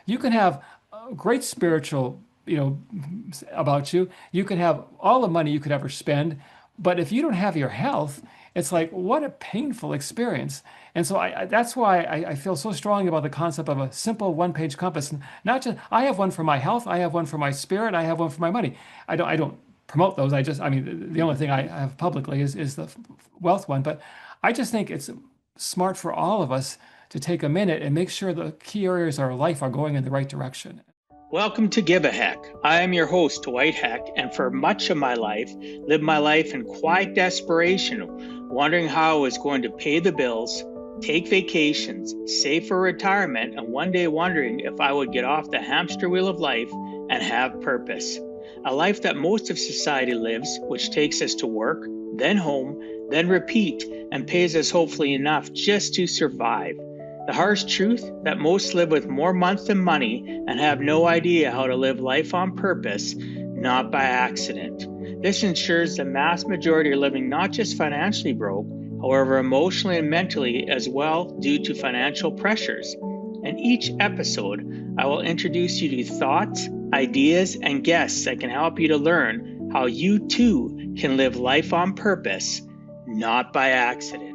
You can have great spiritual, about you. You can have all the money you could ever spend, but if you don't have your health, it's like what a painful experience. And so that's why I feel so strongly about the concept of a simple one-page compass. Not just I have one for my health, I have one for my spirit, I have one for my money. I don't promote those. I mean, the only thing I have publicly is the wealth one. But I just think it's smart for all of us to take a minute and make sure the key areas of our life are going in the right direction. Welcome to Give a Heck. I am your host, Dwight Heck, and for much of my life, lived my life in quiet desperation, wondering how I was going to pay the bills, take vacations, save for retirement, and one day wondering if I would get off the hamster wheel of life and have purpose. A life that most of society lives, which takes us to work, then home, then repeat, and pays us hopefully enough just to survive. The harsh truth that most live with more months than money and have no idea how to live life on purpose, not by accident. This ensures the mass majority are living not just financially broke, however emotionally and mentally as well due to financial pressures. In each episode, I will introduce you to thoughts, ideas, and guests that can help you to learn how you too can live life on purpose, not by accident.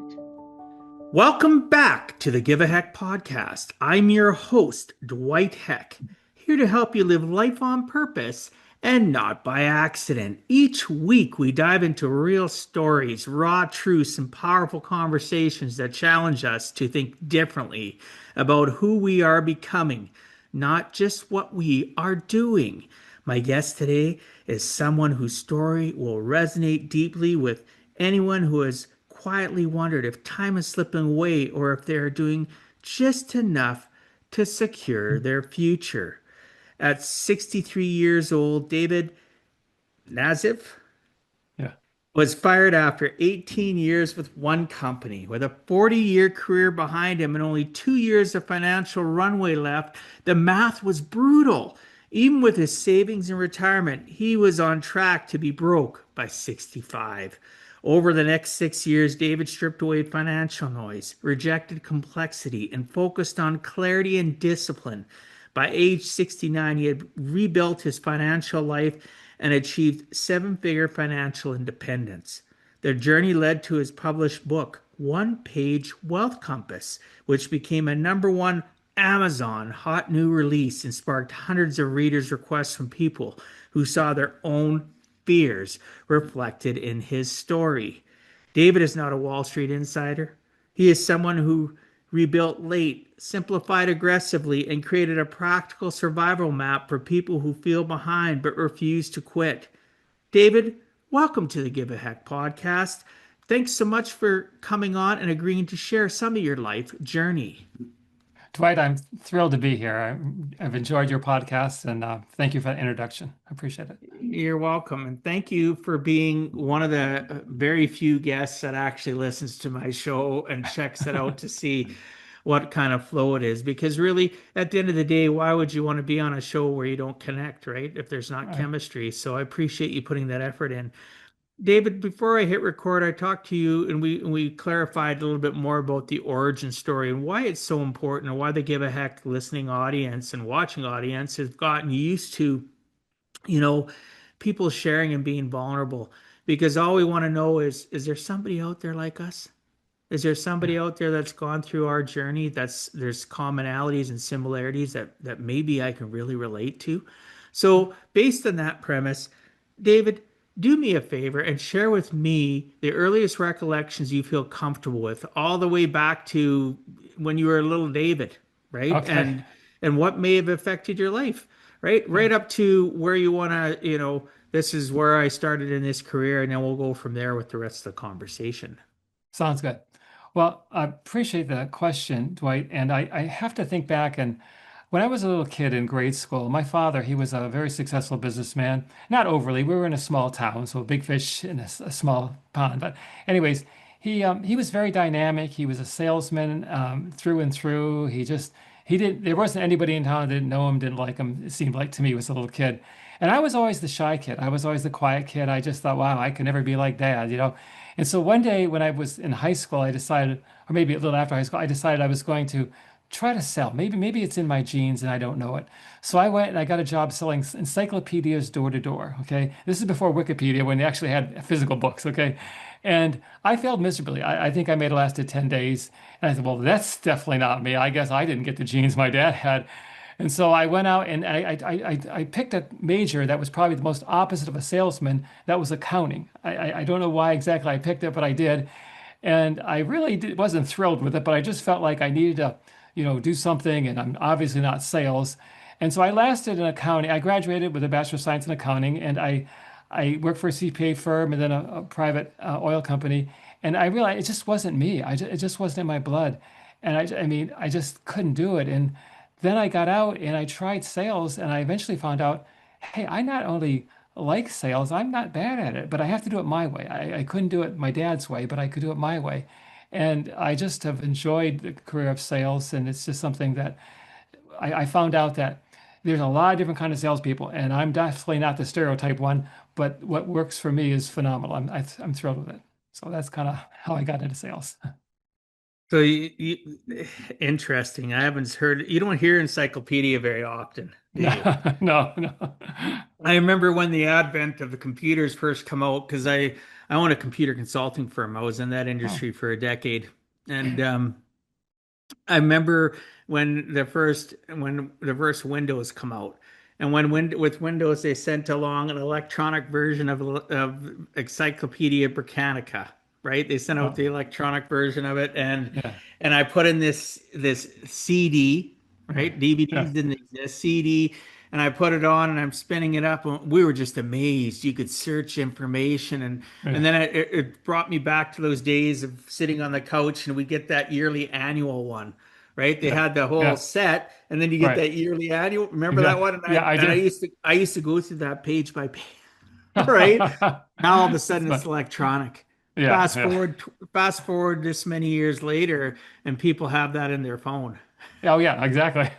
Welcome back to the Give a Heck podcast. I'm your host, Dwight Heck, here to help you live life on purpose and not by accident. Each week, we dive into real stories, raw truths, and powerful conversations that challenge us to think differently about who we are becoming, not just what we are doing. My guest today is someone whose story will resonate deeply with anyone who has quietly wondered if time is slipping away or if they're doing just enough to secure their future. At 63 years old, David Nassief Yeah. was fired after 18 years with one company. With a 40-year career behind him and only 2 years of financial runway left, the math was brutal. Even with his savings and retirement, he was on track to be broke by 65. Over the next 6 years, David stripped away financial noise, rejected complexity, and focused on clarity and discipline. By age 69, he had rebuilt his financial life and achieved seven-figure financial independence. Their journey led to his published book, One Page Wealth Compass, which became a #1 Amazon hot new release and sparked hundreds of readers' requests from people who saw their own fears reflected in his story. David is not a Wall Street insider. He is someone who rebuilt late, simplified aggressively, and created a practical survival map for people who feel behind but refuse to quit. David, welcome to the Give a Heck podcast. Thanks so much for coming on and agreeing to share some of your life journey. Dwight, I'm thrilled to be here. I've enjoyed your podcast and thank you for that introduction. I appreciate it. You're welcome. And thank you for being one of the very few guests that actually listens to my show and checks it out to see what kind of flow it is. Because really, at the end of the day, why would you want to be on a show where you don't connect, right? If there's not Right. chemistry. So I appreciate you putting that effort in. David, before I hit record, I talked to you and we clarified a little bit more about the origin story and why it's so important and why the Give a Heck listening audience and watching audience has gotten used to, people sharing and being vulnerable. Because all we want to know is there somebody out there like us? Is there somebody out there that's gone through our journey there's commonalities and similarities that maybe I can really relate to? So based on that premise, David, do me a favor and share with me the earliest recollections you feel comfortable with, all the way back to when you were a little David, right? Okay. And what may have affected your life, right? Yeah. Right up to where you want to, this is where I started in this career, and then we'll go from there with the rest of the conversation. Sounds good. Well, I appreciate the question, Dwight. And I have to think back. And when I was a little kid in grade school, my father, he was a very successful businessman. Not overly. We were in a small town, so a big fish in a small pond. But anyways, he was very dynamic. He was a salesman through and through. He didn't, there wasn't anybody in town that didn't know him, didn't like him. It seemed like to me as a little kid. And I was always the shy kid. I was always the quiet kid. I just thought, wow, I could never be like dad. And so one day when I was in high school, I decided, or maybe a little after high school, I decided I was going to try to sell. Maybe it's in my genes and I don't know it. So I went and I got a job selling encyclopedias door to door. Okay. This is before Wikipedia when they actually had physical books. Okay. And I failed miserably. I think I made it lasted 10 days. And I said, well, that's definitely not me. I guess I didn't get the genes my dad had. And so I went out and I picked a major that was probably the most opposite of a salesman. That was accounting. I don't know why exactly I picked it, but I did. And I really wasn't thrilled with it, but I just felt like I needed to, do something. And I'm obviously not sales. And so I lasted in accounting. I graduated with a Bachelor of Science in accounting, and I worked for a CPA firm and then a private oil company. And I realized it just wasn't me. It just wasn't in my blood. And I mean, I just couldn't do it. And then I got out and I tried sales, and I eventually found out, hey, I not only like sales, I'm not bad at it, but I have to do it my way. I couldn't do it my dad's way, but I could do it my way. And I just have enjoyed the career of sales. And it's just something that I found out that there's a lot of different kind of salespeople, and I'm definitely not the stereotype one, but what works for me is phenomenal. I'm thrilled with it. So that's kind of how I got into sales. So interesting. I haven't heard, you don't hear encyclopedia very often, do No, you? no, no. I remember when the advent of the computers first come out, because I own a computer consulting firm. I was in that Oh, industry for a decade. And I remember when the first Windows come out, and with Windows they sent along an electronic version of Encyclopedia Britannica, right? They sent out oh, the electronic version of it, yeah, and I put in this CD, right? yeah, DVDs didn't exist, CD, and I put it on and I'm spinning it up. And we were just amazed. You could search information, and yeah, then it brought me back to those days of sitting on the couch and we get that yearly annual one, right? They yeah, had the whole yeah. set, and then you get Right. that yearly annual. Remember that Exactly. one? And Yeah, I do. I used to go through that page by page, right? Now all of a That's sudden it's fun. electronic. Yeah, yeah. Fast forward this many years later, and people have that in their phone. Oh, yeah, exactly.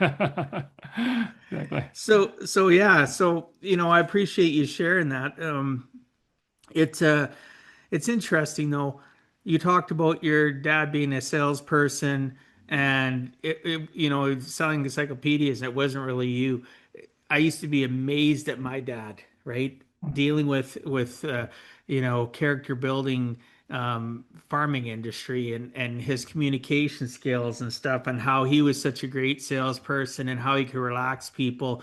Exactly. So yeah, so I appreciate you sharing that. It's it's interesting though. You talked about your dad being a salesperson and selling encyclopedias. It wasn't really you. I used to be amazed at my dad, right? Dealing with character building, farming industry and his communication skills and stuff, and how he was such a great salesperson and how he could relax people.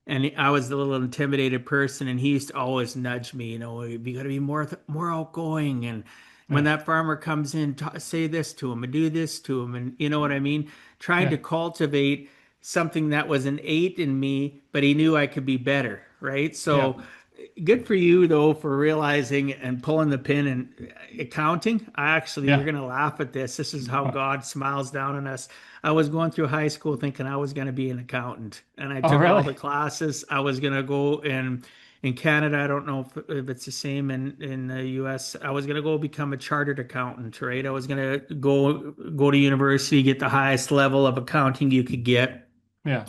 And I was the little intimidated person, and he used to always nudge me, you got to be more outgoing. And when Yeah, that farmer comes in, say this to him and do this to him, and you know what I mean? Trying to yeah, cultivate something that was innate in me, but he knew I could be better, right? yeah, So good for you though for realizing and pulling the pin and accounting. You're yeah. gonna laugh at this. This is how Oh, God smiles down on us. I was going through high school thinking I was going to be an accountant, and I oh, took all really? the classes. I was going to go in Canada. I don't know if it's the same in the US. I was going to go become a chartered accountant, right? I was going to go to university, get the highest level of accounting you could get. Yeah,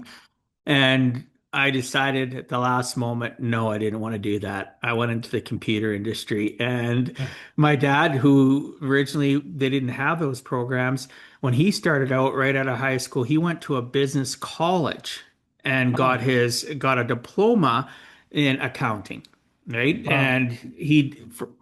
And I decided at the last moment, no, I didn't want to do that. I went into the computer industry. And yeah. my dad, who originally they didn't have those programs, when he started out right out of high school, he went to a business college and Oh, got a diploma in accounting. Right. wow. And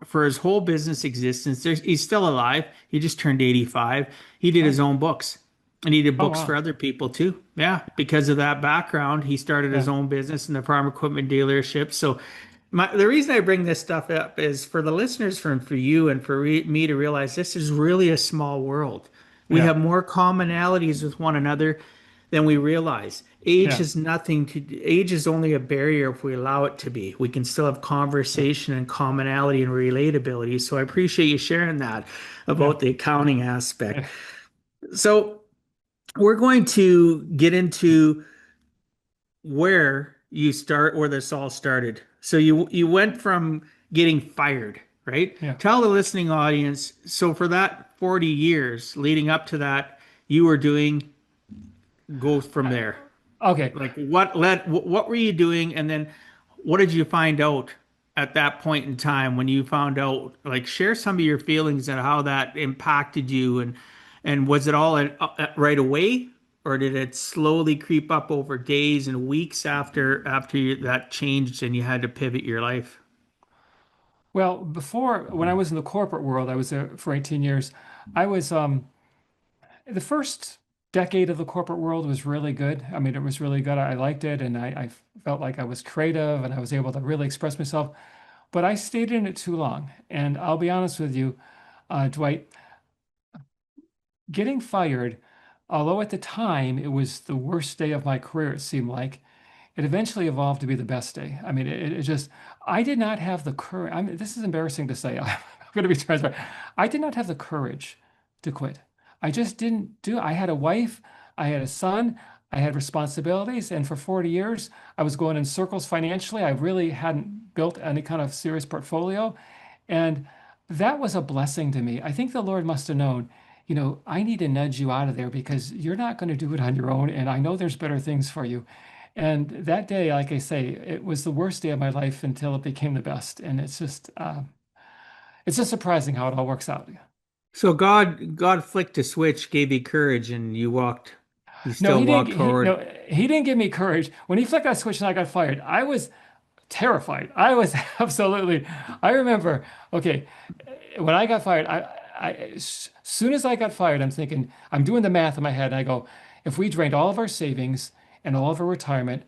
for his whole business existence, he's still alive. He just turned 85. He did his Oh, own books. And he did oh, books for wow. other people too. Yeah, because of that background, he started his Yeah, own business in the farm equipment dealership. So, the reason I bring this stuff up is for the listeners, for you, and for me to realize this is really a small world. We yeah, have more commonalities with one another than we realize. Age yeah, is nothing to, age is only a barrier if we allow it to be. We can still have yeah, conversation and commonality and relatability. So I appreciate you sharing that yeah, about the accounting aspect. yeah. So we're going to get into where this all started. So you went from getting fired, right? Yeah. Tell the listening audience. So for that 40 years leading up to that, you were doing go from there. Okay. Like what were you doing, and then what did you find out at that point in time when you found out? Like share some of your feelings and how that impacted you, and was it all right away? or did it slowly creep up over days and weeks that changed and you had to pivot your life? Well, before, when I was in the corporate world, I was there for 18 years. I was the first decade of the corporate world was really good. I mean, it was really good. I liked it, and I felt like I was creative and I was able to really express myself. But I stayed in it too long. And I'll be honest with you, Dwight, getting fired, although at the time it was the worst day of my career, it seemed like, it eventually evolved to be the best day. I mean, it just, I did not have the courage. I mean, this is embarrassing to say. I'm going to be transparent. I did not have the courage to quit. I just didn't do it. I had a wife, I had a son, I had responsibilities. And for 40 years, I was going in circles financially. I really hadn't built any kind of serious portfolio. And that was a blessing to me. I think the Lord must have known, I need to nudge you out of there because you're not going to do it on your own. And I know there's better things for you. And that day, like I say, it was the worst day of my life until it became the best. And it's just surprising how it all works out. So God flicked a switch, gave you courage, and you No, still walked forward. no, he didn't give me courage. When he flicked that switch and I got fired, I was terrified. I was absolutely, I remember, okay, when I got fired, as soon as I got fired, I'm thinking, I'm doing the math in my head, and I go, if we drained all of our savings and all of our retirement,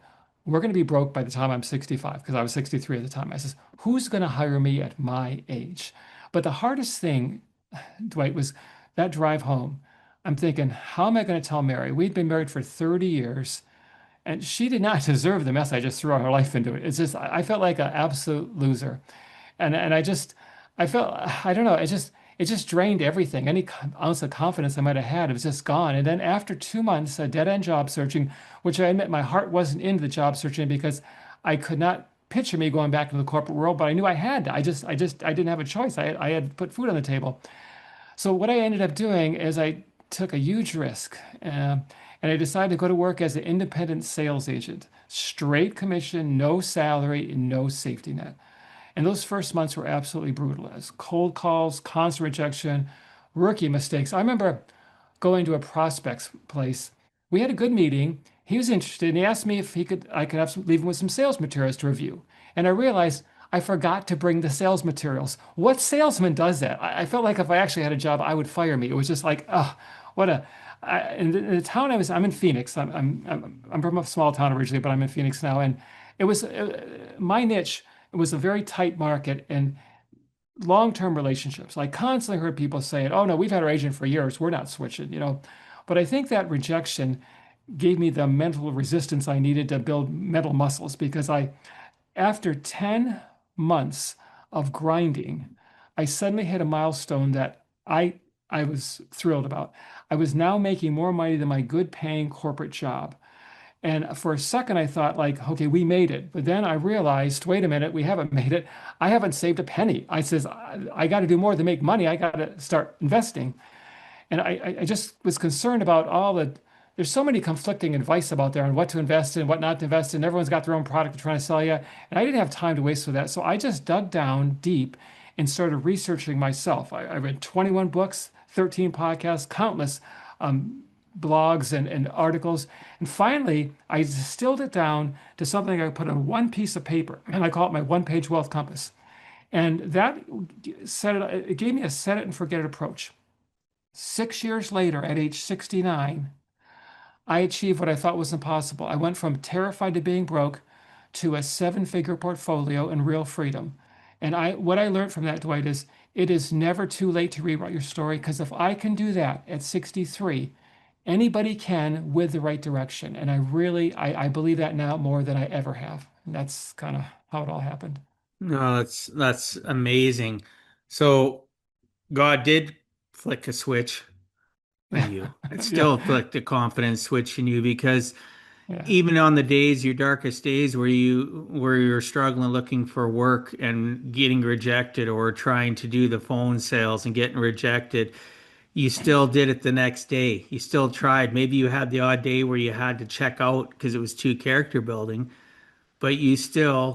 we're going to be broke by the time I'm 65, because I was 63 at the time. I says, who's going to hire me at my age? But the hardest thing, Dwight, was that drive home. I'm thinking, how am I going to tell Mary? We'd been married for 30 years. And she did not deserve the mess I just threw her life into it. It's just I felt like an absolute loser, and I felt I don't know. It just drained everything. Any ounce of confidence I might have had, it was just gone. And then after 2 months of dead end job searching, which I admit my heart wasn't into the job searching because I could not picture me going back into the corporate world, but I knew I had to. I didn't have a choice. I had to put food on the table. So what I ended up doing is I took a huge risk, and I decided to go to work as an independent sales agent, straight commission, no salary, and no safety net. And those first months were absolutely brutal as cold calls, constant rejection, rookie mistakes. I remember going to a prospect's place. We had a good meeting. He was interested and he asked me if I could leave him with some sales materials to review. And I realized I forgot to bring the sales materials. What salesman does that? I felt like if I actually had a job, I would fire me. It was just like, oh, what a. In the town I'm in Phoenix. I'm from a small town originally, but I'm in Phoenix now. And it was my niche. It was a very tight market and long-term relationships. I constantly heard people saying, "Oh no, we've had our agent for years. We're not switching." But I think that rejection gave me the mental resistance I needed to build mental muscles because after 10 months of grinding, I suddenly hit a milestone that I was thrilled about. I was now making more money than my good paying corporate job. And for a second, I thought, like, okay, we made it. But then I realized, wait a minute, we haven't made it. I haven't saved a penny. I says, I got to do more than make money. I got to start investing. And I just was concerned about there's so many conflicting advice about there on what to invest in, what not to invest in. Everyone's got their own product to try to sell you. And I didn't have time to waste with that. So I just dug down deep and started researching myself. I read 21 books, 13 podcasts, countless blogs and articles. And finally, I distilled it down to something I put on one piece of paper. And I call it my one-page wealth compass. And that it gave me a set it and forget it approach. 6 years later, at age 69, I achieved what I thought was impossible. I went from terrified to being broke to a seven-figure portfolio and real freedom. And what I learned from that, Dwight, is it is never too late to rewrite your story because if I can do that at 63, anybody can with the right direction. And I believe that now more than I ever have. And that's kind of how it all happened. No, that's amazing. So God did flick a switch in you. It Yeah, still flicked a confidence switch in you because yeah, even on the days, your darkest days where you're struggling looking for work and getting rejected or trying to do the phone sales and getting rejected, you still did it the next day. You still tried. Maybe you had the odd day where you had to check out because it was too character building, but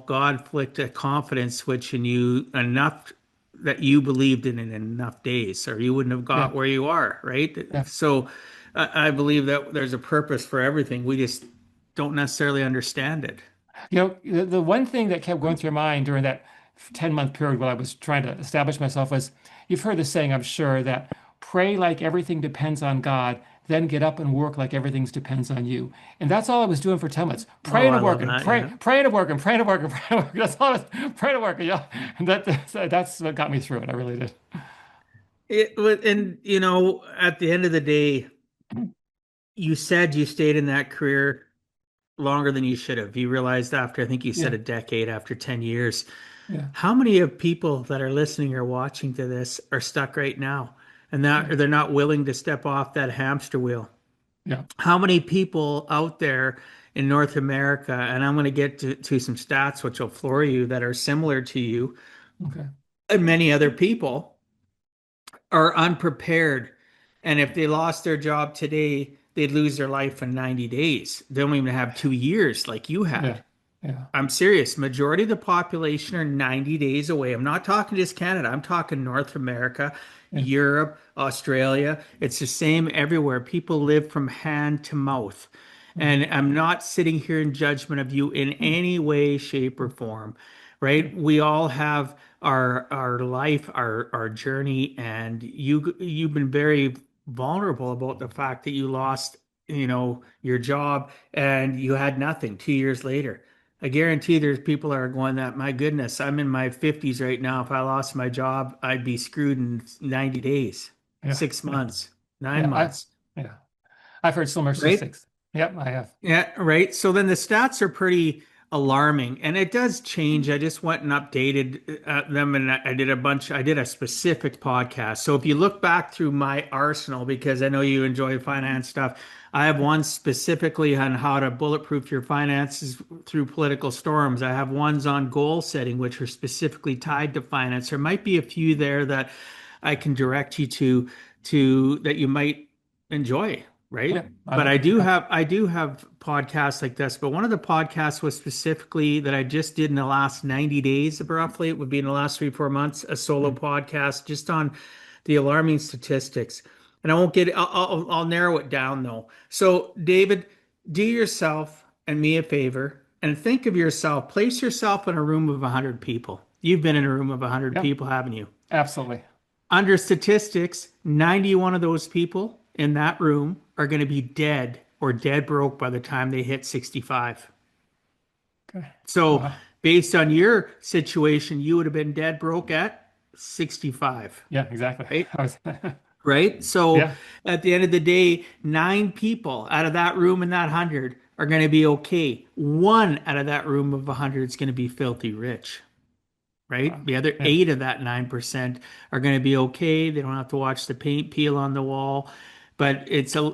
God flicked a confidence switch in you enough that you believed in it enough days, or you wouldn't have yeah, got where you are, right? yeah. So I believe that there's a purpose for everything. We just don't necessarily understand it. The one thing that kept going through your mind during that 10-month period while I was trying to establish myself was, you've heard the saying, I'm sure, that pray like everything depends on God, then get up and work like everything depends on you. And that's all I was doing for 10 months. Oh, Praying I and love working, that. Yeah. praying and working, praying and working, praying and working. That's all I was praying and working. Yeah. And that's what got me through it. I really did. And at the end of the day, you said you stayed in that career longer than you should have. You realized after, I think you said Yeah. a decade, after 10 years. Yeah. How many of people that are listening or watching to this are stuck right now and that Yeah. they're not willing to step off that hamster wheel? Yeah. How many people out there in North America, and I'm going to get to some stats which will floor you, that are similar to you Okay. and many other people, are unprepared. And if they lost their job today, they'd lose their life in 90 days. They don't even have 2 years like you Yeah. had. Yeah. I'm serious. Majority of the population are 90 days away. I'm not talking just Canada. I'm talking North America, Yeah. Europe, Australia. It's the same everywhere. People live from hand to mouth. Yeah. And I'm not sitting here in judgment of you in Yeah. any way, shape, or form, right? We all have our life, our journey, and you've been very vulnerable about the fact that you lost, your job and you had nothing 2 years later. I guarantee there's people that are going that, my goodness, I'm in my 50s right now. If I lost my job, I'd be screwed in 90 days, Yeah. six Yeah. months, nine Yeah. months, Yeah. I've heard similar right? statistics. Yep, I have. Yeah, right. So then the stats are pretty alarming, and it does change. I just went and updated them, and I did a specific podcast. So if you look back through my arsenal, because I know you enjoy finance stuff, I have one specifically on how to bulletproof your finances through political storms. I have ones on goal setting, which are specifically tied to finance. There might be a few there that I can direct you to that you might enjoy, right? Yeah, I But like it. Yeah. I do have podcasts like this. But one of the podcasts was specifically that I just did in the last 90 days, roughly. It would be in the last 3, 4 months, a solo Mm. podcast just on the alarming statistics. And I won't get, I'll narrow it down though. So, David, do yourself and me a favor and think of yourself, place yourself in a room of 100 people. You've been in a room of 100 Yeah, people, haven't you? absolutely. Under statistics, 91 of those people in that room are going to be dead or dead broke by the time they hit 65. Okay. So, Wow. based on your situation, you would have been dead broke at 65, Yeah, exactly. right? I was, Right. So, yeah. at the end of the day, 9 people out of that room in that 100 are going to be okay. One out of that room of 100 is going to be filthy rich, right? Wow. The other Yeah. eight of that 9% are going to be okay. They don't have to watch the paint peel on the wall. But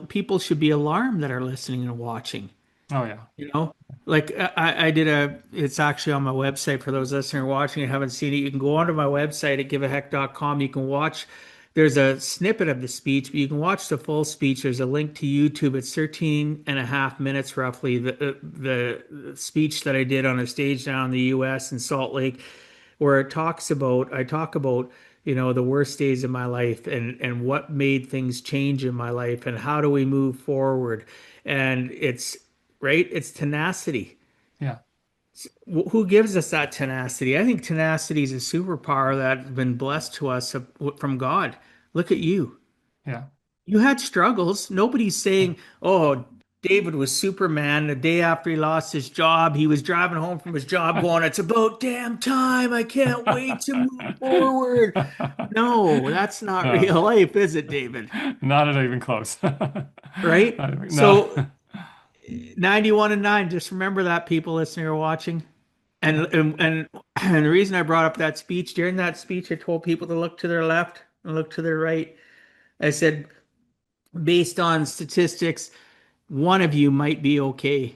people should be alarmed that are listening and watching. Oh, yeah. You know, like I did it's actually on my website for those listening or watching and haven't seen it. You can go onto my website at giveaheck.com. You can watch, there's a snippet of the speech, but you can watch the full speech. There's a link to YouTube. It's 13 and a half minutes roughly. The speech that I did on a stage down in the US in Salt Lake, where I talk about, the worst days of my life and what made things change in my life and how do we move forward. And it's right, it's tenacity. Yeah. Who gives us that tenacity? I think tenacity is a superpower that's been blessed to us from God. Look at you. Yeah. You had struggles. Nobody's Yeah. saying, oh, David was Superman. The day after he lost his job, he was driving home from his job going, it's about damn time. I can't wait to move forward. No, that's not No, real life, is it, David? not at even close. Right? No. So 91 and 9, just remember that, people listening or watching. And, Yeah. and and and the reason I brought up that speech, during that speech, I told people to look to their left and look to their right. I said, based on statistics, one of you might be okay,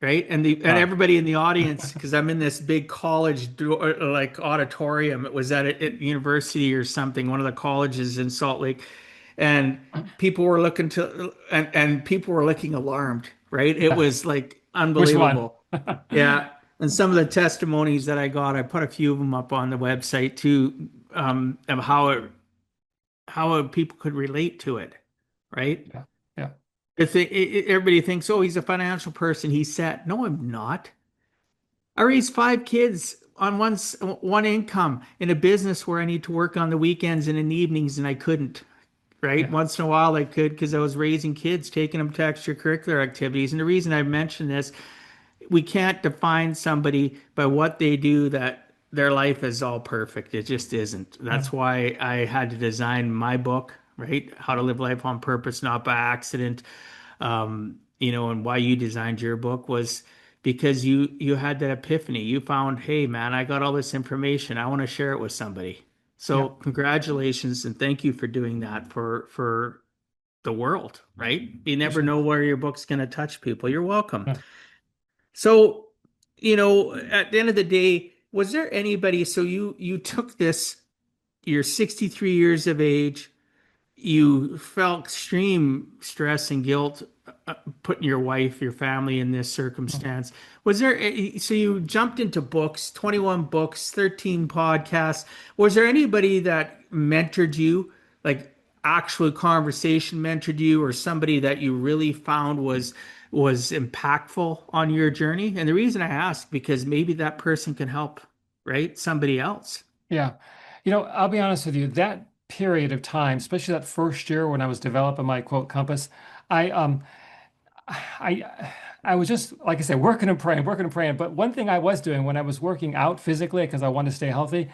right? And Wow. everybody in the audience, because I'm in this big college like auditorium. It was at university or something, one of the colleges in Salt Lake, and people were and people were looking alarmed, right? It Yeah. was like Which one? unbelievable. Yeah. And some of the testimonies that I got, I put a few of them up on the website too, of how people could relate to it. right? Yeah. Yeah. Everybody thinks, oh, he's a financial person. He's set. No, I'm not. I raised five kids on one income in a business where I need to work on the weekends and in the evenings, and I couldn't. Right? Yeah. Once in a while, I could because I was raising kids, taking them to extracurricular activities. And the reason I mention this, we can't define somebody by what they do that their life is all perfect. It just isn't. Yeah. That's why I had to design my book, right? How to Live Life on Purpose, Not by Accident. And why you designed your book was because you had that epiphany. You found, hey man, I got all this information. I want to share it with somebody. Yeah. So congratulations and thank you for doing that for the world, right? You never Appreciate it. know where your book's going to touch people. You're welcome. Yeah. So, at the end of the day, was there anybody, so you took this, you're 63 years of age, you felt extreme stress and guilt putting your wife, your family in this circumstance. So you jumped into books, 21 books, 13 podcasts. Was there anybody that mentored you, like actual conversation mentored you, or somebody that you really found was impactful on your journey? And the reason I ask, because maybe that person can help, right? Somebody else. Yeah. I'll be honest with you, that period of time, especially that first year when I was developing my quote compass, I I I was just like I said, working and praying, working and praying. But one thing I was doing when I was working out physically, because I wanted to stay healthy,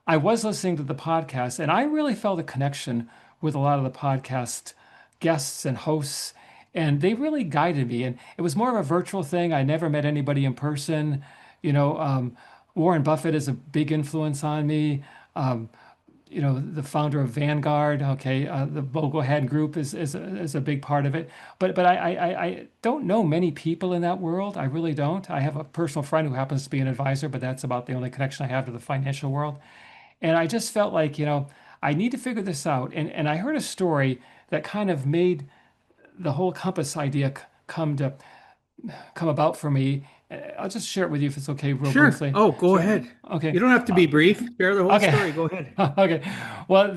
I was listening to the podcast, and I really felt a connection with a lot of the podcast guests and hosts, and they really guided me. And it was more of a virtual thing. I never met anybody in person. You know, Warren Buffett is a big influence on me. Um, the founder of Vanguard. Okay, the Boglehead Group is a big part of it. But I don't know many people in that world. I really don't. I have a personal friend who happens to be an advisor, but that's about the only connection I have to the financial world. And I just felt like, I need to figure this out. And I heard a story that kind of made the whole compass idea come about for me. I'll just share it with you if it's okay, real Sure. briefly. Oh, go Sure. ahead. Okay. You don't have to be brief. Share the whole Okay. story. Go ahead. Okay. Well,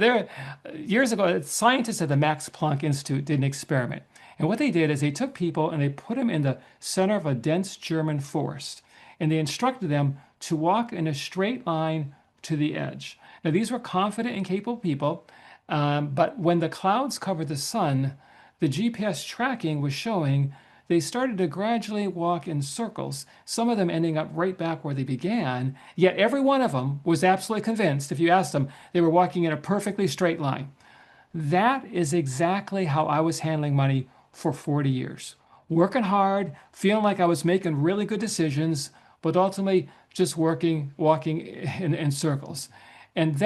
years ago, scientists at the Max Planck Institute did an experiment. And what they did is they took people and they put them in the center of a dense German forest. And they instructed them to walk in a straight line to the edge. Now, these were confident and capable people. But when the clouds covered the sun, the GPS tracking was showing they started to gradually walk in circles, some of them ending up right back where they began. Yet every one of them was absolutely convinced, if you asked them, they were walking in a perfectly straight line. That is exactly how I was handling money for 40 years. Working hard, feeling like I was making really good decisions, but ultimately just walking in circles. And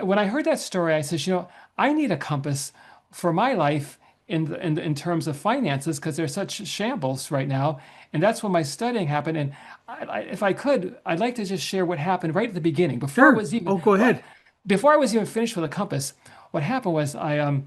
when I heard that story, I said, I need a compass for my life in terms of finances because they're such shambles right now. And that's when my studying happened. And if I could, I'd like to just share what happened right at the beginning Sure. Oh, go ahead. before I was even finished with the compass. What happened was I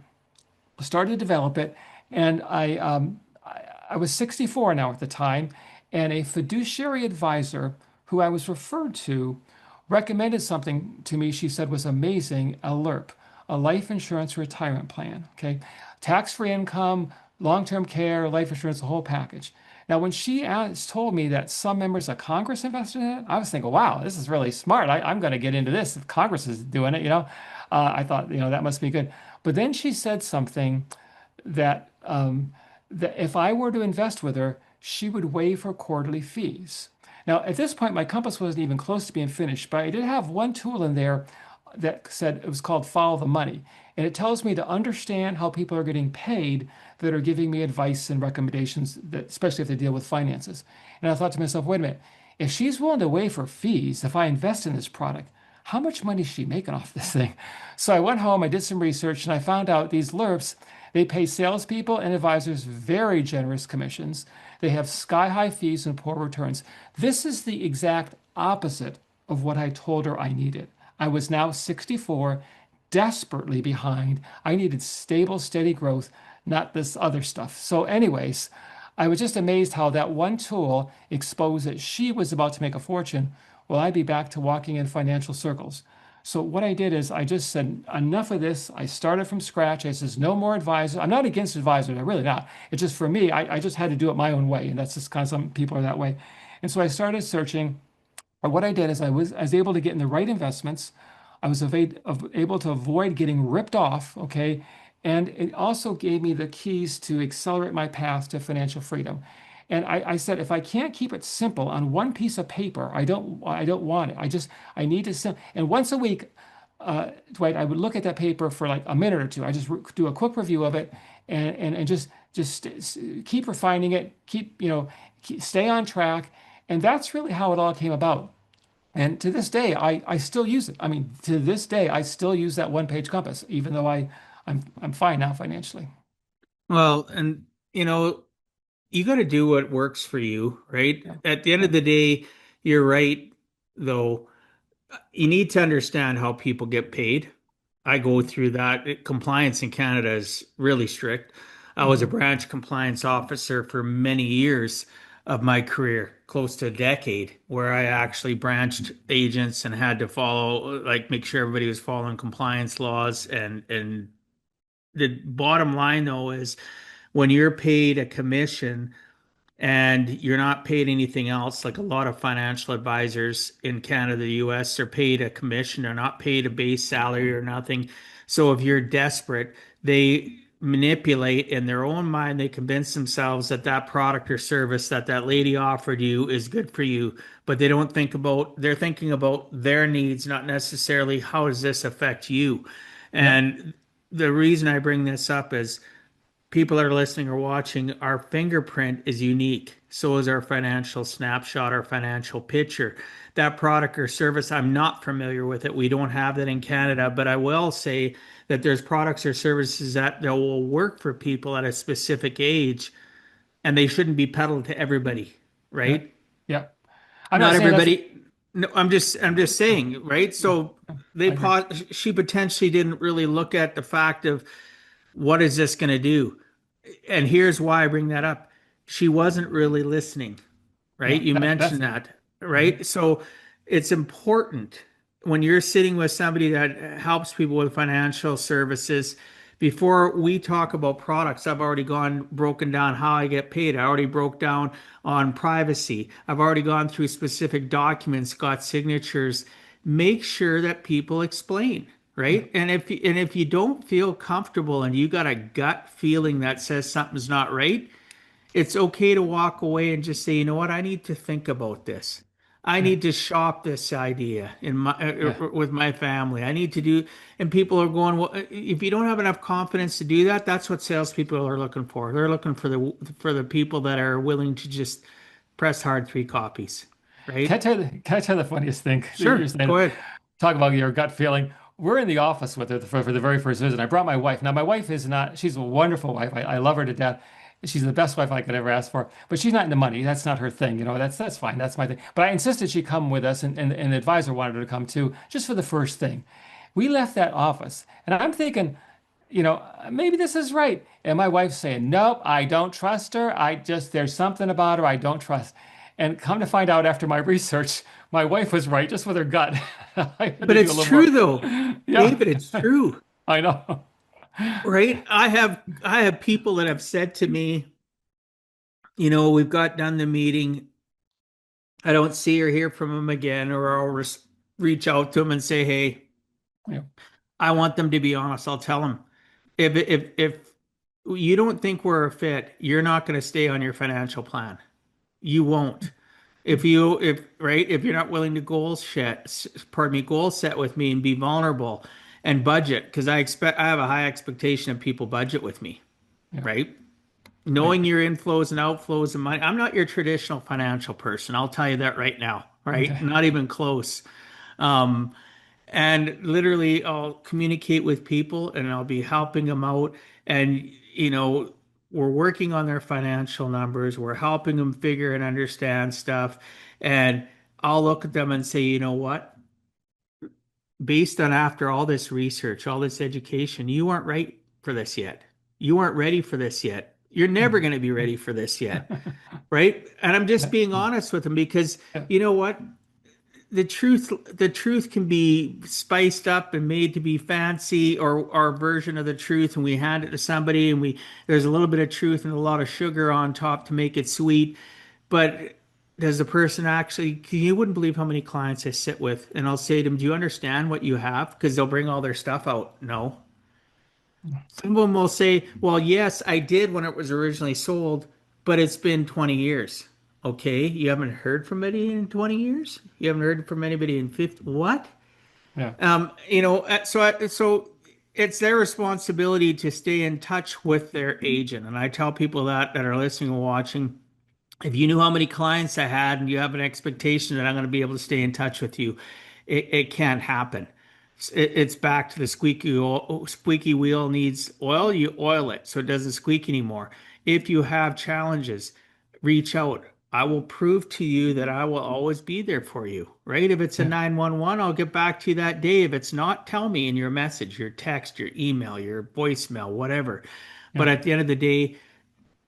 started to develop it, and I was 64 now at the time, and a fiduciary advisor who I was referred to recommended something to me she said was amazing, a LIRP, a life insurance retirement plan. Okay. Tax-free income, long-term care, life insurance, the whole package. Now, when told me that some members of Congress invested in it, I was thinking, wow, this is really smart. I'm going to get into this if Congress is doing it, I thought, that must be good. But then she said something that if I were to invest with her, she would waive her quarterly fees. Now, at this point, my compass wasn't even close to being finished, but I did have one tool in there that said it was called Follow the Money. And it tells me to understand how people are getting paid that are giving me advice and recommendations, especially if they deal with finances. And I thought to myself, wait a minute, if she's willing to waive her fees if I invest in this product, how much money is she making off this thing? So I went home, I did some research, and I found out these LIRPs, they pay salespeople and advisors very generous commissions. They have sky-high fees and poor returns. This is the exact opposite of what I told her I needed. I was now 64, desperately behind. I needed stable, steady growth, not this other stuff. So, anyways, I was just amazed how that one tool exposed that she was about to make a fortune. Well, I'd be back to walking in financial circles. So what I did is I just said, enough of this. I started from scratch. I says, no more advisors. I'm not against advisors. I'm really not. It's just for me, I just had to do it my own way. And that's just kind of some people are that way. And so I started searching. Or what I did is I was able to get in the right investments. I was able to avoid getting ripped off. Okay. And it also gave me the keys to accelerate my path to financial freedom. And I said, if I can't keep it simple on one piece of paper, I don't want it. I need to and once a week, Dwight, I would look at that paper for like a minute or two. I just do a quick review of it and just keep refining it, stay on track. And that's really how it all came about. And to this day, I still use it. I mean, to this day, I still use that one page compass, even though I'm fine now financially. Well, and you got to do what works for you, right? Yeah. At the end Yeah. of the day, you're right, though. You need to understand how people get paid. I go through that. Compliance in Canada is really strict. I was a Hmm. branch compliance officer for many years of my career, close to a decade, where I actually branched agents and had to follow, like, make sure everybody was following compliance laws. And the bottom line, though, is when you're paid a commission and you're not paid anything else, like a lot of financial advisors in Canada, the US, are paid a commission, they're not paid a base salary or nothing. So if you're desperate, they manipulate in their own mind, they convince themselves that that product or service that that lady offered you is good for you, but they don't think about, they're thinking about their needs, not necessarily how does this affect you. Yep. And the reason I bring this up is people that are listening or watching, our fingerprint is unique. So is our financial snapshot, our financial picture. That product or service, I'm not familiar with it. We don't have that in Canada, but I will say that there's products or services that will work for people at a specific age, and they shouldn't be peddled to everybody, Yeah. right? Yeah. I'm not Not saying that's everybody. No, I'm just yeah. saying, right? Yeah. So Yeah. I agree. she potentially didn't really look at the fact of what is this going to do? And here's why I bring that up. She wasn't really listening, right? Yeah. You That's mentioned it. that, Mhm. right? So it's important when you're sitting with somebody that helps people with financial services. Before we talk about products, I've already gone broken down how I get paid. I already broke down on privacy. I've already gone through specific documents, got signatures. Make sure that people explain, Yeah. right? And if you don't feel comfortable and you got a gut feeling that says something's not right, it's okay to walk away and just say, you know what, I need to think about this. I Yeah. need to shop this idea in my Yeah. with my family. I need to do, and people are going, well, if you don't have enough confidence to do that, that's what salespeople are looking for. They're looking for the people that are willing to just press hard three copies, Can I right? tell you can I tell you the funniest thing that you're Sure, go saying? ahead. Talk about your gut feeling. We're in the office with her for the very first visit. I brought my wife. Now, my wife is not, she's a wonderful wife. I love her to death. She's the best wife I could ever ask for, but she's not in the money. That's not her thing. That's fine. That's my thing. But I insisted she come with us, and the advisor wanted her to come too, just for the first thing. We left that office, and I'm thinking, maybe this is right. And my wife's saying, nope, I don't trust her. There's something about her I don't trust. And come to find out after my research, my wife was right, just with her gut. I had But to do a it's little true more. though, Yeah, David, it's true, I know. right? I have people that have said to me, we've got done the meeting. I don't see or hear from them again, or I'll reach out to them and say, hey, Yeah, I want them to be honest. I'll tell them if you don't think we're a fit, you're not going to stay on your financial plan. You won't. If you're not willing to goal set with me and be vulnerable and budget, because I have a high expectation of people budget with me, yeah, right? I Knowing agree. your inflows and outflows of money. I'm not your traditional financial person. I'll tell you that right now, right? Okay. Not even close. Um, and literally, I'll communicate with people and I'll be helping them out. And, we're working on their financial numbers. We're helping them figure and understand stuff. And I'll look at them and say, you know what? Based on after all this research, all this education, you aren't right for this yet. You aren't ready for this yet. You're never Mhm. going to be ready for this yet. Right. And I'm just being honest with them because Yeah, you know what? the truth can be spiced up and made to be fancy, or our version of the truth, and we hand it to somebody, and we there's a little bit of truth and a lot of sugar on top to make it sweet. But does the person actually, you wouldn't believe how many clients I sit with, and I'll say to them, do you understand what you have? Because they'll bring all their stuff out. No. Some of them will say, well, yes, I did when it was originally sold, but it's been 20 years. Okay, you haven't heard from anybody in 20 years? You haven't heard from anybody in 50? What? Yeah. So it's their responsibility to stay in touch with their agent. And I tell people that are listening and watching, if you knew how many clients I had and you have an expectation that I'm going to be able to stay in touch with you, it can't happen. It's back to the squeaky wheel needs oil, you oil it so it doesn't squeak anymore. If you have challenges, reach out. I will prove to you that I will always be there for you, right? If it's a Yeah. 911, I'll get back to you that day. If it's not, tell me in your message, your text, your email, your voicemail, whatever. But Yeah. at the end of the day,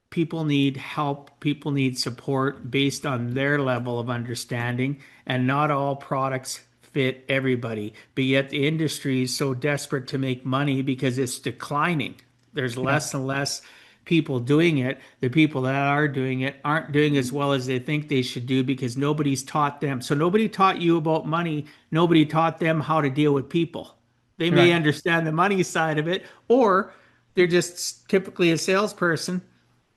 people need help, people need support based on their level of understanding, and not all products fit everybody. But yet the industry is so desperate to make money because it's declining. There's Yeah. less and less people doing it. The people that are doing it aren't doing as well as they think they should do because nobody's taught them. So nobody taught you about money, nobody taught them how to deal with people. They may Right. understand the money side of it, or they're just typically a salesperson.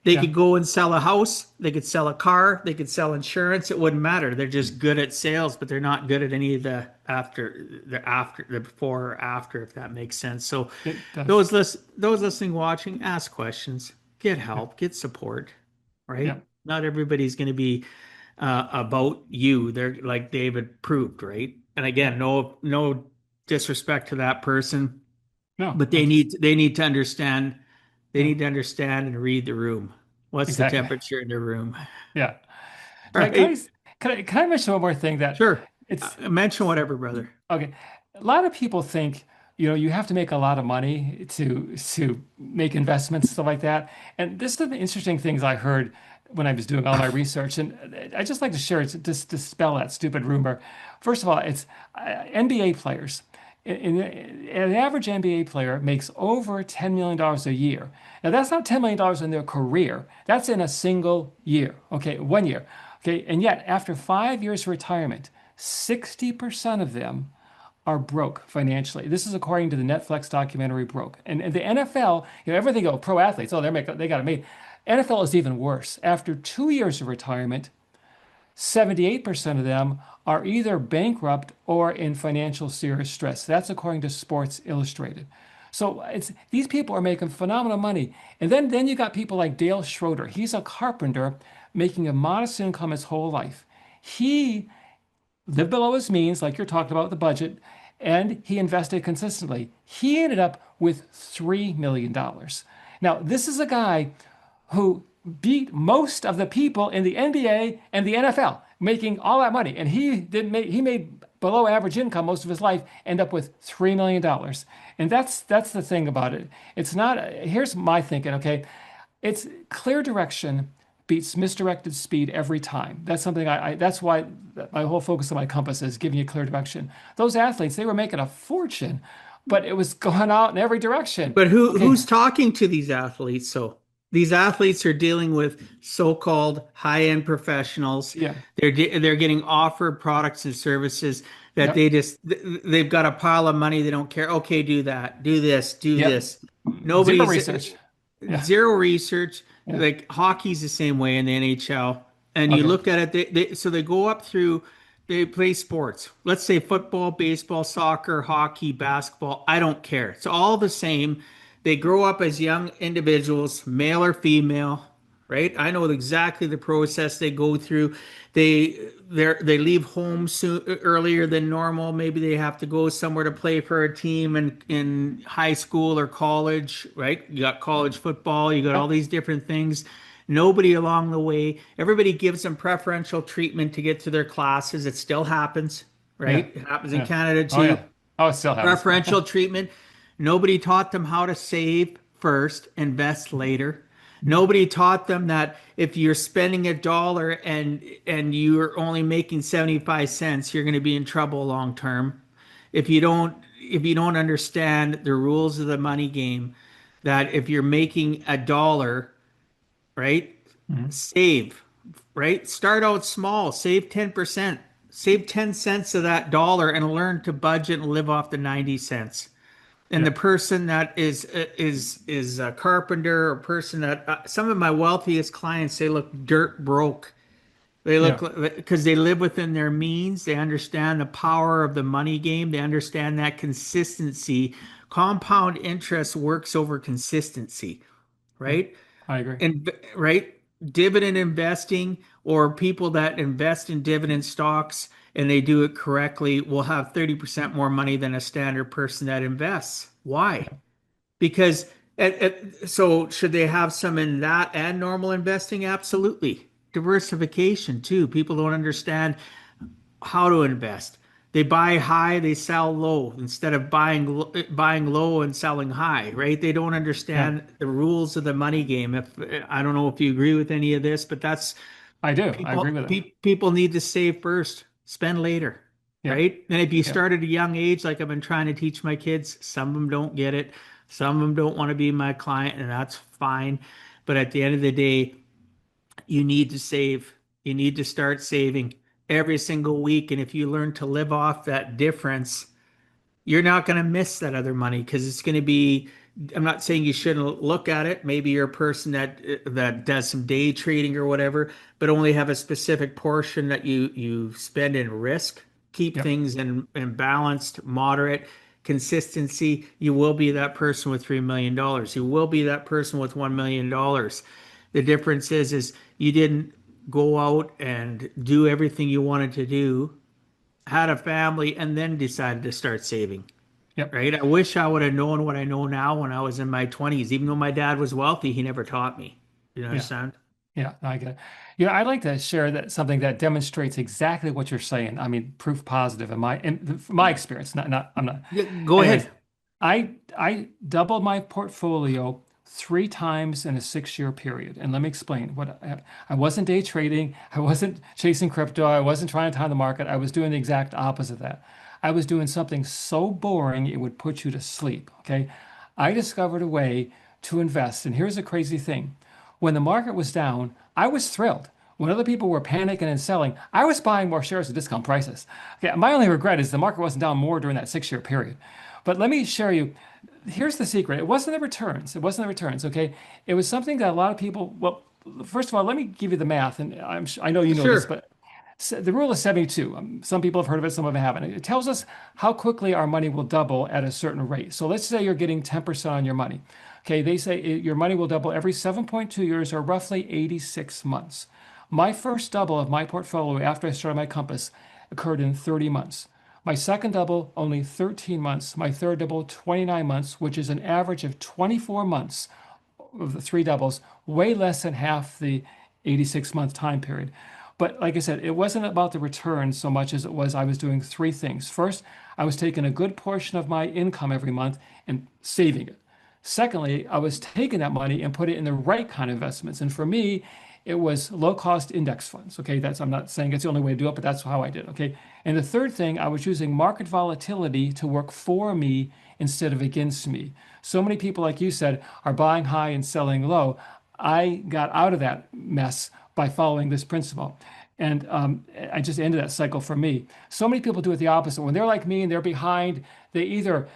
They Yeah. could go and sell a house, they could sell a car, they could sell insurance. It wouldn't matter. They're just good at sales, but they're not good at any of the before or after, if that makes sense. So It does. those listening, watching, ask questions, get Yeah. help, get support, Yeah. right? Not everybody's going to be about you. They're like David proved, right? And Yeah. again, no disrespect to that person, No, but I just, they need to understand, they yeah, need to understand and read the room. What's the exactly. temperature in the room? Yeah. Dwight, Right? can I mention one more thing that Sure. it's Mention whatever, brother. okay. A lot of people think, you have to make a lot of money to make investments, stuff like that. And this is the interesting things I heard when I was doing all my research. And I just like to share it to just dispel that stupid rumor. First of all, it's NBA players. An average NBA player makes over $10 million a year. Now, that's not $10 million in their career. That's in a single year. Okay, 1 year. Okay, and yet after 5 years of retirement, 60% of them are broke financially. This is according to the Netflix documentary Broke. And the NFL, everything, oh, pro athletes, oh, they got it made. NFL is even worse. After 2 years of retirement, 78% of them are either bankrupt or in financial serious stress. That's according to Sports Illustrated. So it's these people are making phenomenal money. And then you got people like Dale Schroeder. He's a carpenter making a modest income his whole life. He lived below his means, like you're talking about with the budget, and he invested consistently. He ended up with $3 million. Now, this is a guy who beat most of the people in the NBA and the NFL, making all that money. And he made below average income most of his life, end up with $3 million. And that's the thing about it. It's not, here's my thinking, okay? It's clear direction beats misdirected speed every time. That's something that's why my whole focus of my compass is giving you clear direction. Those athletes, they were making a fortune, but it was going out in every direction. But Okay. who's talking to these athletes? So these athletes are dealing with so-called high-end professionals. Yeah. They're getting offered products and services that Yep. they've got a pile of money. They don't care. Okay, do that, do this, do Yep. this. Zero Nobody's research. Yeah. zero research. Yeah. Like hockey's the same way in the NHL. And you Okay. look at it, so they go up through, they play sports. Let's say football, baseball, soccer, hockey, basketball. I don't care. It's all the same. They grow up as young individuals, male or female, right? I know exactly the process they go through. They leave home earlier than normal. Maybe they have to go somewhere to play for a team in high school or college, right? You got college football, you got all Yep. these different things. Nobody along the way. Everybody gives them preferential treatment to get to their classes. It still happens, Yeah. right? It happens in Yeah. Canada Oh too. yeah. Oh, it still happens. Preferential treatment. Nobody taught them how to save first, invest later. Nobody taught them that if you're spending $1 and you're only making 75 cents, you're going to be in trouble long term. If you don't understand the rules of the money game, that if you're making $1, right? Mhm. Save, right? Start out small, save 10%, save 10 cents of that dollar and learn to budget and live off the 90 cents. And the Yep. person that is a carpenter or person that some of my wealthiest clients, they look dirt broke. They Yeah. look because they live within their means. They understand the power of the money game. They understand that consistency. Compound interest works over consistency, Yep. right? I agree. And right, dividend investing or people that invest in dividend stocks and they do it correctly will have 30% more money than a standard person that invests. Why? Yeah. Because so should they have some in that and normal investing? Absolutely. Diversification too. People don't understand how to invest. They buy high, they sell low instead of buying low and selling high, right? They don't Yeah. understand the rules of the money game. If I don't know if you agree with any of this, but that's I do. I agree people with it. people need to save first, spend later, Yep. right? And if you Yep. start at a young age, like I've been trying to teach my kids, some of them don't get it. Some of them don't want to be my client, and that's fine. But at the end of the day, you need to save. You need to start saving every single week. And if you learn to live off that difference, you're not going to miss that other money because it's going to be. I'm not saying you shouldn't look at it. Maybe you're a person that does some day trading or whatever, but only have a specific portion that you spend in risk. Keep Yep. things in balanced, moderate consistency. You will be that person with $3 million. You will be that person with $1 million. The difference is you didn't go out and do everything you wanted to do, had a family, and then decided to start saving. Yep. Right? I wish I would have known what I know now when I was in my 20s. Even though my dad was wealthy, he never taught me. You Yeah. understand? Yeah, I get it. I'd like to share that something that demonstrates exactly what you're saying. I mean, proof positive in my experience. I'm not. Yeah, go Anyways, ahead. I doubled my portfolio 3 times in a 6-year period. And let me explain I wasn't day trading. I wasn't chasing crypto. I wasn't trying to time the market. I was doing the exact opposite of that. I was doing something so boring it would put you to sleep. Okay. I discovered a way to invest. And here's the crazy thing. When the market was down, I was thrilled. When other people were panicking and selling, I was buying more shares at discount prices. Okay, my only regret is the market wasn't down more during that 6-year period. But let me share you. Here's the secret. It wasn't the returns. It wasn't the returns. Okay. It was something that a lot of people. Well, first of all, let me give you the math, and I know you know this, Sure. but the rule of 72. Some people have heard of it, some of them haven't. It tells us how quickly our money will double at a certain rate. So let's say you're getting 10% on your money. Okay, they say your money will double every 7.2 years or roughly 86 months. My first double of my portfolio after I started my compass occurred in 30 months. My second double, only 13 months. My third double, 29 months, which is an average of 24 months of the three doubles, way less than half the 86-month time period. But like I said, it wasn't about the return so much as it was I was doing three things. First, I was taking a good portion of my income every month and saving it. Secondly, I was taking that money and put it in the right kind of investments. And for me, it was low cost index funds. Okay, I'm not saying it's the only way to do it, but that's how I did. Okay. And the third thing, I was using market volatility to work for me instead of against me. So many people, like you said, are buying high and selling low. I got out of that mess by following this principle. And I just ended that cycle for me. So many people do it the opposite. When they're like me and they're behind, they either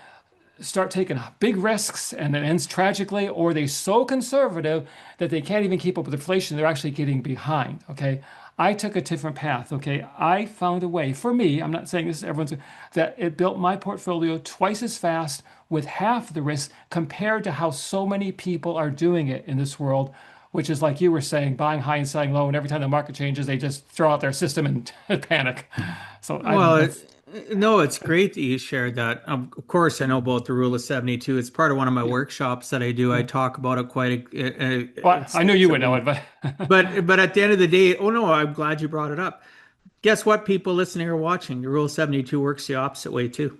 start taking big risks and it ends tragically, or they're so conservative that they can't even keep up with inflation. They're actually getting behind. Okay. I took a different path. Okay. I found a way for me. I'm not saying this is everyone's, that it built my portfolio twice as fast with half the risk compared to how so many people are doing it in this world, which is like you were saying, buying high and selling low. And every time the market changes, they just throw out their system and panic. So I don't know. Well, That's no, it's great that you shared that. Of course, I know about the rule of 72. It's part of one of my yeah. workshops that I do. I Yeah. talk about it quite Well, I knew you would know it, extensively. but But at the end of the day, oh no, I'm glad you brought it up. Guess what, people listening or watching? The rule of 72 works the opposite way too.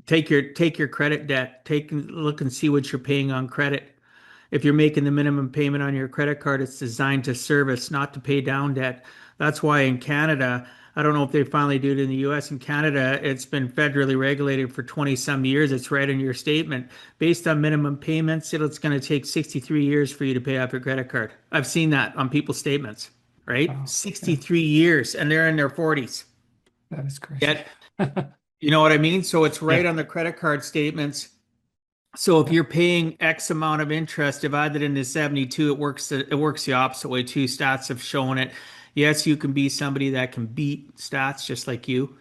Take your credit debt, take look and see what you're paying on credit. If you're making the minimum payment on your credit card, it's designed to service, not to pay down debt. That's why in Canada, I don't know if they finally do it in the US. In Canada, it's been federally regulated for 20 some years. It's right in your statement. Based on minimum payments, it's going to take 63 years for you to pay off your credit card. I've seen that on people's statements, right? Oh, yeah, 63 years and they're in their 40s. that is crazy. Yet, you know what I mean? So it's right Yeah, on the credit card statements. So if yeah, you're paying X amount of interest divided into 72, it works the opposite way too. Stats have shown it. Yes, you can be somebody that can beat stats just like you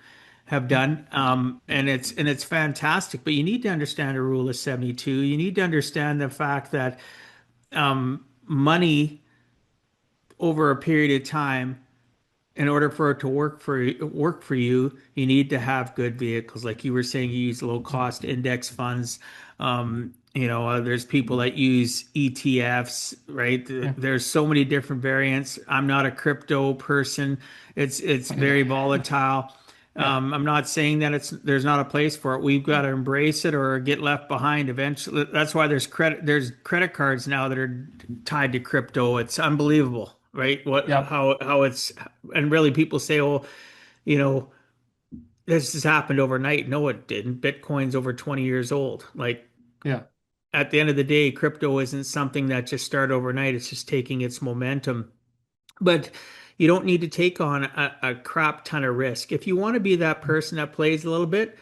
have yeah, done. And it's fantastic, but you need to understand the rule of 72. You need to understand the fact that money over a period of time, in order for it to work for you, you need to have good vehicles. Like you were saying, you use low cost index funds. There's people that use ETFs, right? yeah, There's so many different variants. I'm not a crypto person. It's yeah, very volatile. yeah, I'm not saying that there's not a place for it. We've got to embrace it or get left behind eventually. That's why there's credit cards now that are tied to crypto. It's unbelievable, right? What yeah, how it's and really people say, oh, you know, this has happened overnight. No, it didn't. Bitcoin's over 20 years old. Like yeah, at the end of the day, crypto isn't something that just started overnight. It's just taking its momentum. But you don't need to take on a crap ton of risk. If you want to be that person that plays a little bit,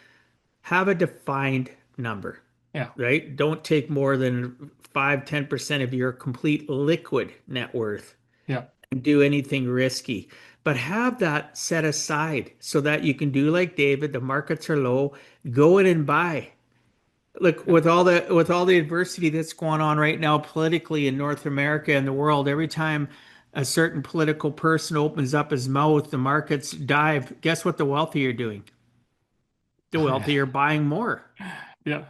have a defined number, yeah, right? Don't take more than 5-10% of your complete liquid net worth yeah, and do anything risky. But have that set aside so that you can do like David, the markets are low, go in and buy. Look, yeah, with all the adversity that's going on right now politically in North America and the world, every time a certain political person opens up his mouth, the markets dive. Guess what the wealthy are doing? The yeah, wealthy are buying more, yeah,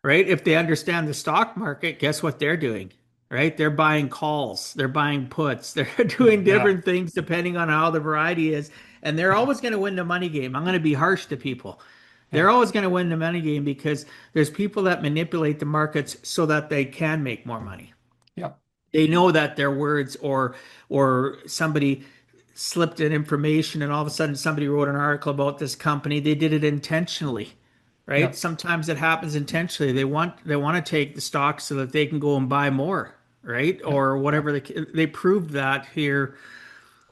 right? If they understand the stock market, guess what they're doing? Right? They're buying calls, they're buying puts, they're doing yeah, different things depending on how the variety is. And they're yeah, always going to win the money game. I'm going to be harsh to people. yeah, They're always going to win the money game because there's people that manipulate the markets so that they can make more money. yeah, They know that their words or somebody slipped in information and all of a sudden somebody wrote an article about this company. They did it intentionally, right? yeah, Sometimes it happens intentionally. They want to take the stock so that they can go and buy more, right? yeah, Or yeah, whatever they proved that here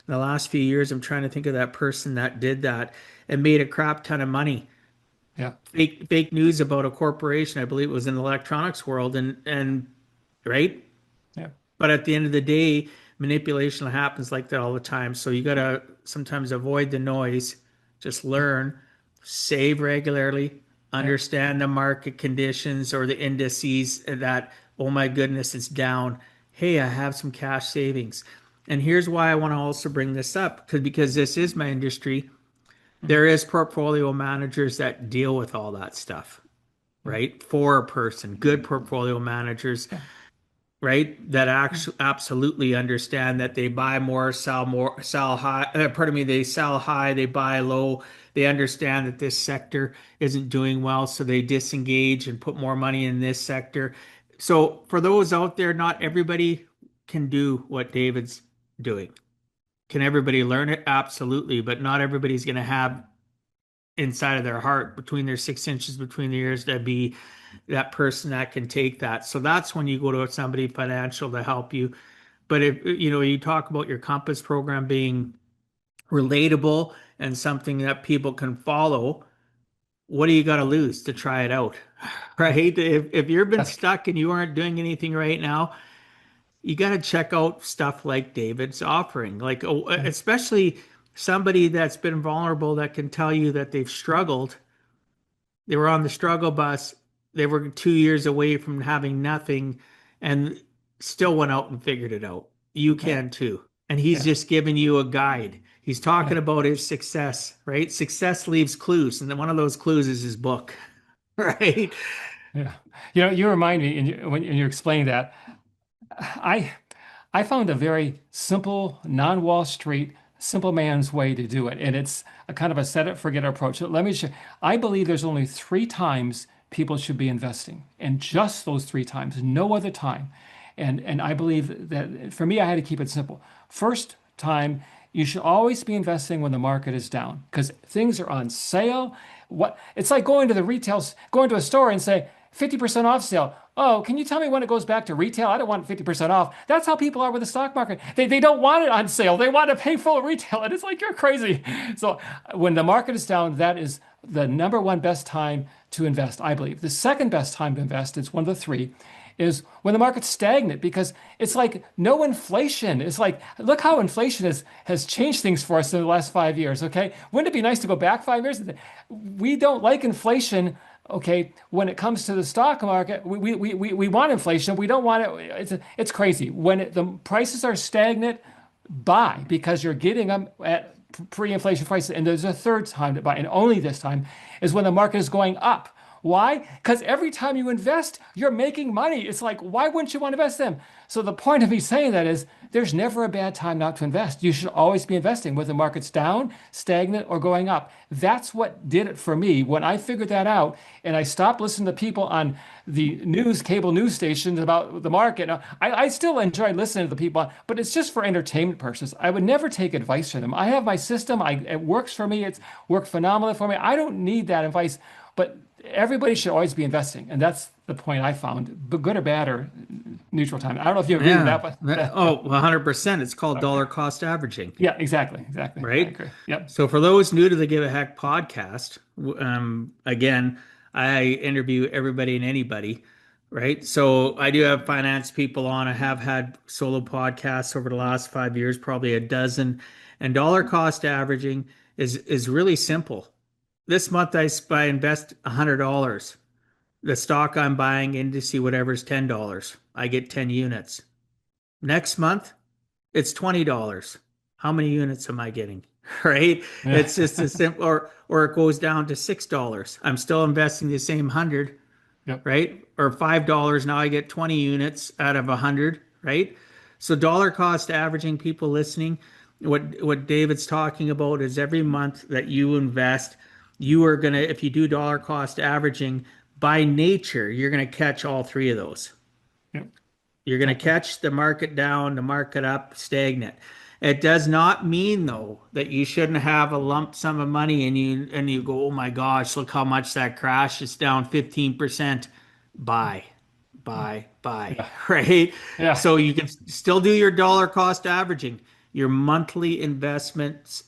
in the last few years. I'm trying to think of that person that did that and made a crap ton of money. yeah, Fake news about a corporation. I believe it was in the electronics world and right. yeah, But at the end of the day, manipulation happens like that all the time. So you got to sometimes avoid the noise, just learn, save regularly, yeah, understand the market conditions or the indices that, oh my goodness, it's down. Hey, I have some cash savings. And here's why I want to also bring this up because this is my industry. mm, There is portfolio managers that deal with all that stuff, yeah, right? For a person, good portfolio managers, yeah, right? That yeah, actually absolutely understand that they buy more, sell high. Pardon me, they sell high, they buy low. They understand that this sector isn't doing well, so they disengage and put more money in this sector. So for those out there, not everybody can do what David's doing. Can everybody learn it? Absolutely, but not everybody's going to have inside of their heart, between their 6 inches between the ears, to be that person that can take that. So that's when you go to somebody financial to help you. But if you talk about your Compass program being relatable and something that people can follow, what do you got to lose to try it out? yeah. Right? If you've been That's stuck and you aren't doing anything right now, you got to check out stuff like David's offering, like yeah, especially somebody that's been vulnerable that can tell you that they've struggled. They were on the struggle bus. They were 2 years away from having nothing and still went out and figured it out. You yeah, can too. And he's yeah, just giving you a guide. He's talking yeah, about his success, right? Success leaves clues. And then one of those clues is his book, right? yeah. You remind me, when you're explaining that, I I found a very simple, non-Wall Street, simple man's way to do it, and it's a kind of a set it forget approach. So let me share. I believe there's only three times people should be investing, and just those three times, no other time. And I believe that for me, I had to keep it simple. First time, you should always be investing when the market is down because things are on sale. What it's like going to a store and say 50% off sale. Oh, can you tell me when it goes back to retail? I don't want 50% off. That's how people are with the stock market. They don't want it on sale. They want to pay full retail. And it's like, you're crazy. So when the market is down, that is the number one best time to invest, I believe. The second best time to invest, it's one of the three, is when the market's stagnant because it's like no inflation. It's like, look how inflation has changed things for us in the last 5 years, okay? Wouldn't it be nice to go back 5 years? We don't like inflation, okay? When it comes to the stock market, we want inflation. We don't want it. It's crazy. When the prices are stagnant, buy because you're getting them at pre-inflation prices. And there's a third time to buy, and only this time is when the market is going up. Why? Because every time you invest, you're making money. It's like, why wouldn't you want to invest them? So the point of me saying that is there's never a bad time not to invest. You should always be investing, whether the market's down, stagnant, or going up. That's what did it for me. When I figured that out and I stopped listening to people on the cable news stations about the market. Now, I still enjoy listening to the people, but it's just for entertainment purposes. I would never take advice from them. I have my system. It works for me. It's worked phenomenally for me. I don't need that advice, but everybody should always be investing. And that's the point I found, but good or bad or neutral time. I don't know if you agree with Yeah. that, but Oh, 100%. It's called okay. dollar cost averaging, Yeah, exactly. I right? agree. Yep. So for those new to the Give a Heck podcast, again, I interview everybody and anybody, right? So I do have finance people on. I have had solo podcasts over the last 5 years, probably a dozen. And dollar cost averaging is really simple. This month I invest $100. The stock I'm buying in to see whatever is $10. I get 10 units. Next month, it's $20. How many units am I getting? Right? Yeah. It's just a simple, or it goes down to $6. I'm still investing the same 100, Yep. right? Or $5. Now I get 20 units out of 100, right? So dollar cost averaging, people listening, what David's talking about is every month that you invest, you are gonna, if you do dollar cost averaging, by nature, you're gonna catch all three of those. Yep. You're going to Exactly. catch the market down, the market up, stagnant. It does not mean though that you shouldn't have a lump sum of money and you go, oh my gosh, look how much that crash is down 15%. Buy, buy, Yeah. right? Yeah. So you can still do your dollar cost averaging, your monthly investments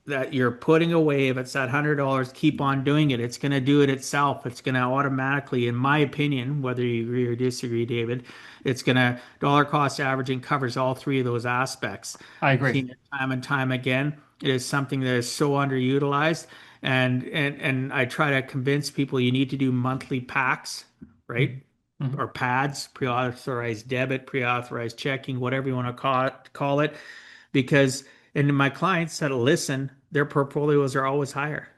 that you're putting away. If it's that $100, keep on doing it. It's going to do it itself. It's going to automatically, in my opinion, whether you agree or disagree, David, it's going to dollar cost averaging covers all three of those aspects. I I've agree. seen it time and time again. It is something that is so underutilized. And I try to convince people you need to do monthly packs, right? Mhm. Or pads, pre-authorized debit, pre-authorized checking, whatever you want to call it, because and my clients that listen, their portfolios are always higher,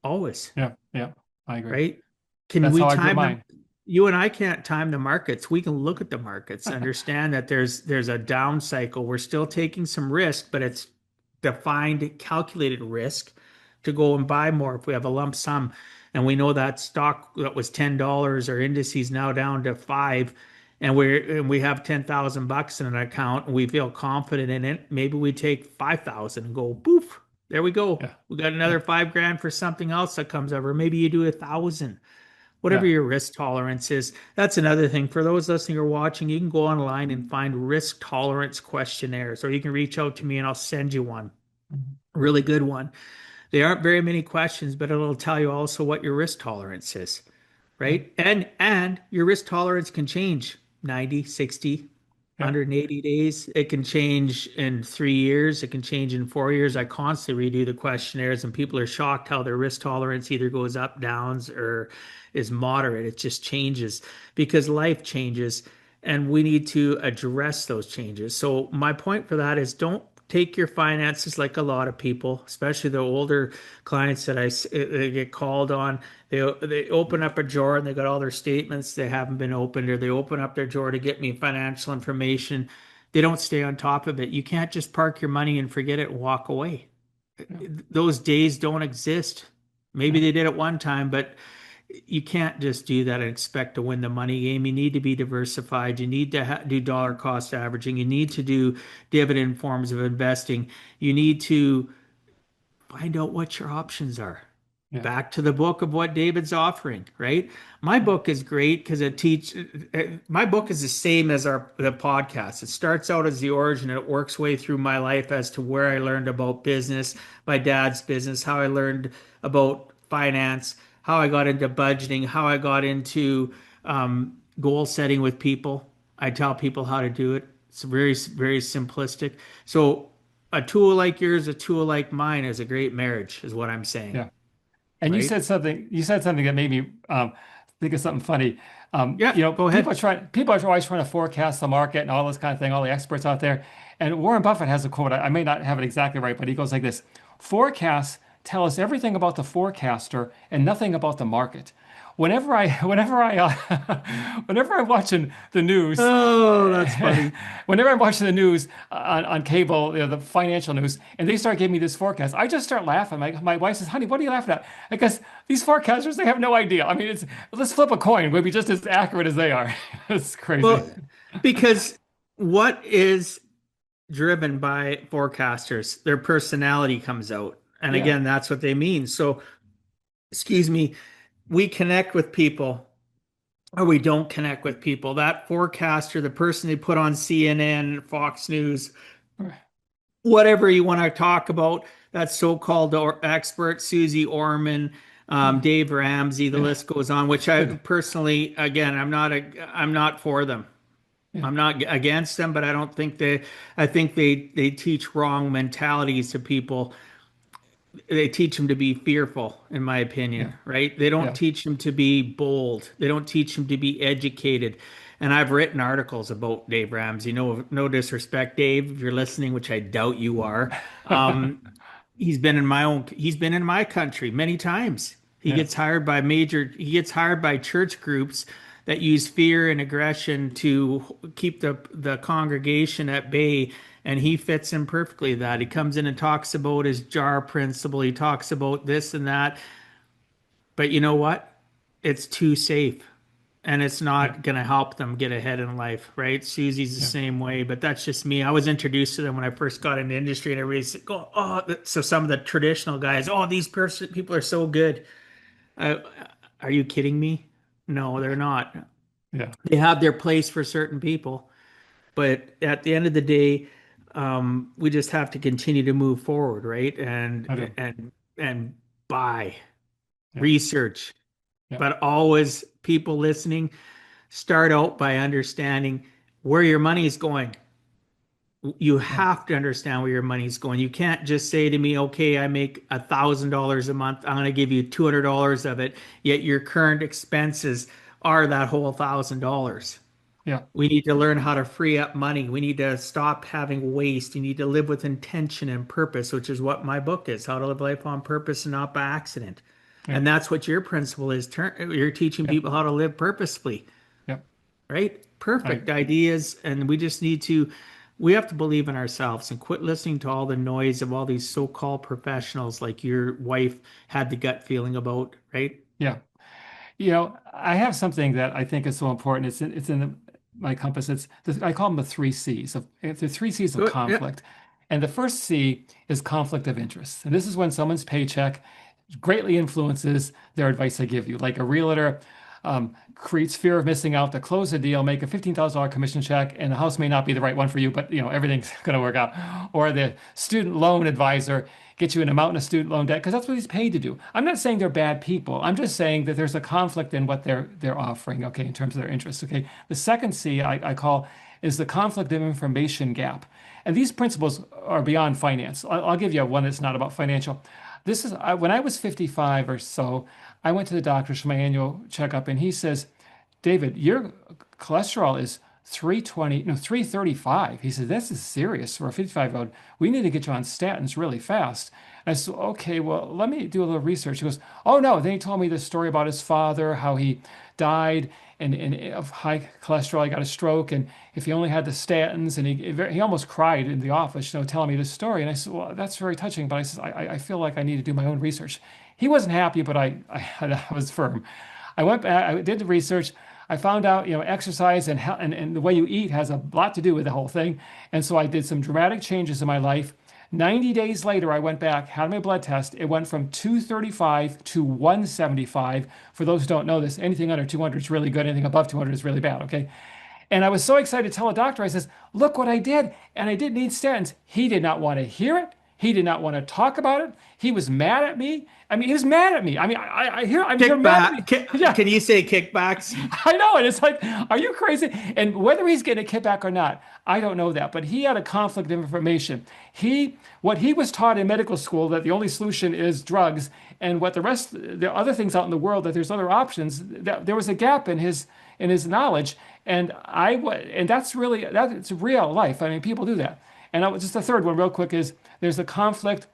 always, Yeah. Yeah. I agree. right? Can That's we how I grew time them? mine. You and I can't time the markets. We can look at the markets, understand that there's a down cycle. We're still taking some risk, but it's defined, calculated risk to go and buy more if we have a lump sum. And we know that stock that was $10 or indices now down to 5, and we have 10,000 bucks in an account and we feel confident in it. Maybe we take 5,000 and go poof. There we go. Yeah. We got Yeah. another 5 grand for something else that comes over. Maybe you do 1,000, whatever Yeah. your risk tolerance is. That's another thing. For those listening or watching, you can go online and find risk tolerance questionnaires, or you can reach out to me and I'll send you one. Mhm. Really good one. They aren't very many questions, but it'll tell you also what your risk tolerance is, Yeah. right? And your risk tolerance can change 90, 60, Yeah. 180 days. It can change in 3 years. It can change in 4 years. I constantly redo the questionnaires, and people are shocked how their risk tolerance either goes up, downs, or is moderate. It just changes because life changes, and we need to address those changes. So my point for that is don't take your finances like a lot of people, especially the older clients that they get called on. They open up a drawer and they got all their statements they haven't been opened, or they open up their drawer to get me financial information. They don't stay on top of it. You can't just park your money and forget it and walk away. Yeah. Those days don't exist. Maybe Yeah. they did at one time, but you can't just do that and expect to win the money game. You need to be diversified. You need to do dollar cost averaging. You need to do dividend forms of investing. You need to find out what your options are. Yeah. Back to the book of what David's offering, right? My book is great because my book is the same as the podcast. It starts out as the origin and it works way through my life as to where I learned about business, my dad's business, how I learned about finance, how I got into budgeting, how I got into goal setting with people. I tell people how to do it. It's very, very simplistic. So a tool like yours, a tool like mine is a great marriage, is what I'm saying, Yeah. And right? you said something that made me think of something funny. Yeah, go ahead. People are always trying to forecast the market and all this kind of thing, all the experts out there. And Warren Buffett has a quote. I may not have it exactly right, but he goes like this: forecasts tell us everything about the forecaster and nothing about the market. Whenever I'm watching the news, Oh, that's funny. whenever I'm watching the news on cable, the financial news, and they start giving me this forecast, I just start laughing. My wife says, "Honey, what are you laughing at?" Because these forecasters, they have no idea. I mean, let's flip a coin. We'll be just as accurate as they are. It's crazy. Well, because what is driven by forecasters? Their personality comes out. And Yeah, again, that's what they mean. So, excuse me, we connect with people or we don't connect with people. That forecaster, the person they put on CNN, Fox News, whatever you want to talk about, that so-called expert, Susie Orman, Dave Ramsey, the yeah, list goes on, which I personally, again, I'm not for them. yeah, I'm not against them, but I think they teach wrong mentalities to people. They teach them to be fearful, in my opinion, yeah, right? They don't yeah, teach them to be bold. They don't teach them to be educated. And I've written articles about Dave Ramsey. No disrespect, Dave, if you're listening, which I doubt you are. Um, he's been in my country many times. yeah, He gets hired by church groups that use fear and aggression to keep the congregation at bay, and he fits in perfectly that. He comes in and talks about his jar principle, he talks about this and that, but you know what? It's too safe and it's yeah, not going to help them get ahead in life, right? Susie's the yeah, same way, but that's just me. I was introduced to them when I first got in the industry, and everybody's like, so some of the traditional guys, oh, people are so good. Uh, are you kidding me? No, they're not. yeah. They have their place for certain people, but at the end of the day, we just have to continue to move forward, right? I do. And buy, Yeah, research, yeah, but always people listening start out by understanding where your money is going. You yeah, have to understand where your money's going. You can't just say to me, okay, I make $1,000 a month. I'm going to give you $200 of it, yet your current expenses are that whole $1,000. yeah, We need to learn how to free up money. We need to stop having waste. You need to live with intention and purpose, which is what my book is, How to Live Life on Purpose and Not by Accident. yeah, And that's what your principle is. You're teaching yeah, people how to live purposefully, yeah. right? I Perfect ideas. And we have to believe in ourselves and quit listening to all the noise of all these so-called professionals like your wife had the gut feeling about, right? yeah. I have something that I think is so important. It's in my compass. I call them the three C's the three C's of Good. Yeah. conflict. And the first C is conflict of interest. And this is when someone's paycheck greatly influences their advice they give you. Like a realtor creates fear of missing out to close a deal, make a $15,000 commission check, and the house may not be the right one for you, but everything's going to work out. Or the student loan advisor gets you in a mountain of student loan debt because that's what he's paid to do. I'm not saying they're bad people. I'm just saying that there's a conflict in what they're offering, okay, in terms of their interests. Okay. The second C I call is the conflict of information gap. And these principles are beyond finance. I'll give you one that's not about financial. When I was 55 or so, I went to the doctor for my annual checkup, and he says, David, your cholesterol is 320, no, 335. He said, this is serious for a 55-year-old. We need to get you on statins really fast. And I said, okay, well, let me do a little research. He goes, oh no. Then he told me this story about his father, how he died and of high cholesterol. He got a stroke, and if he only had the statins, and he almost cried in the office, telling me this story. And I said, well, that's very touching, but I said, I feel like I need to do my own research. He wasn't happy, but I was firm. I went back, I did the research. I found out, exercise and the way you eat has a lot to do with the whole thing. And so I did some dramatic changes in my life. 90 days later, I went back, had my blood test. It went from 235 to 175. For those who don't know this, anything under 200 is really good. Anything above 200 is really bad. Okay. And I was so excited to tell a doctor, I says, look what I did. And I didn't need statins. He did not want to hear it. He did not want to talk about it. He was mad at me. I mean, he was mad at me. I mean, I hear, I'm you're mad at me. Yeah, Can you say kickbacks? I know. And it's like, are you crazy? And whether he's getting a kickback or not, I don't know that. But he had a conflict of information. What he was taught in medical school, that the only solution is drugs, and what the other things out in the world, that there's other options, that there was a gap in his knowledge. And that's real life. I mean, people do that. And just the third one, real quick, is there's a conflict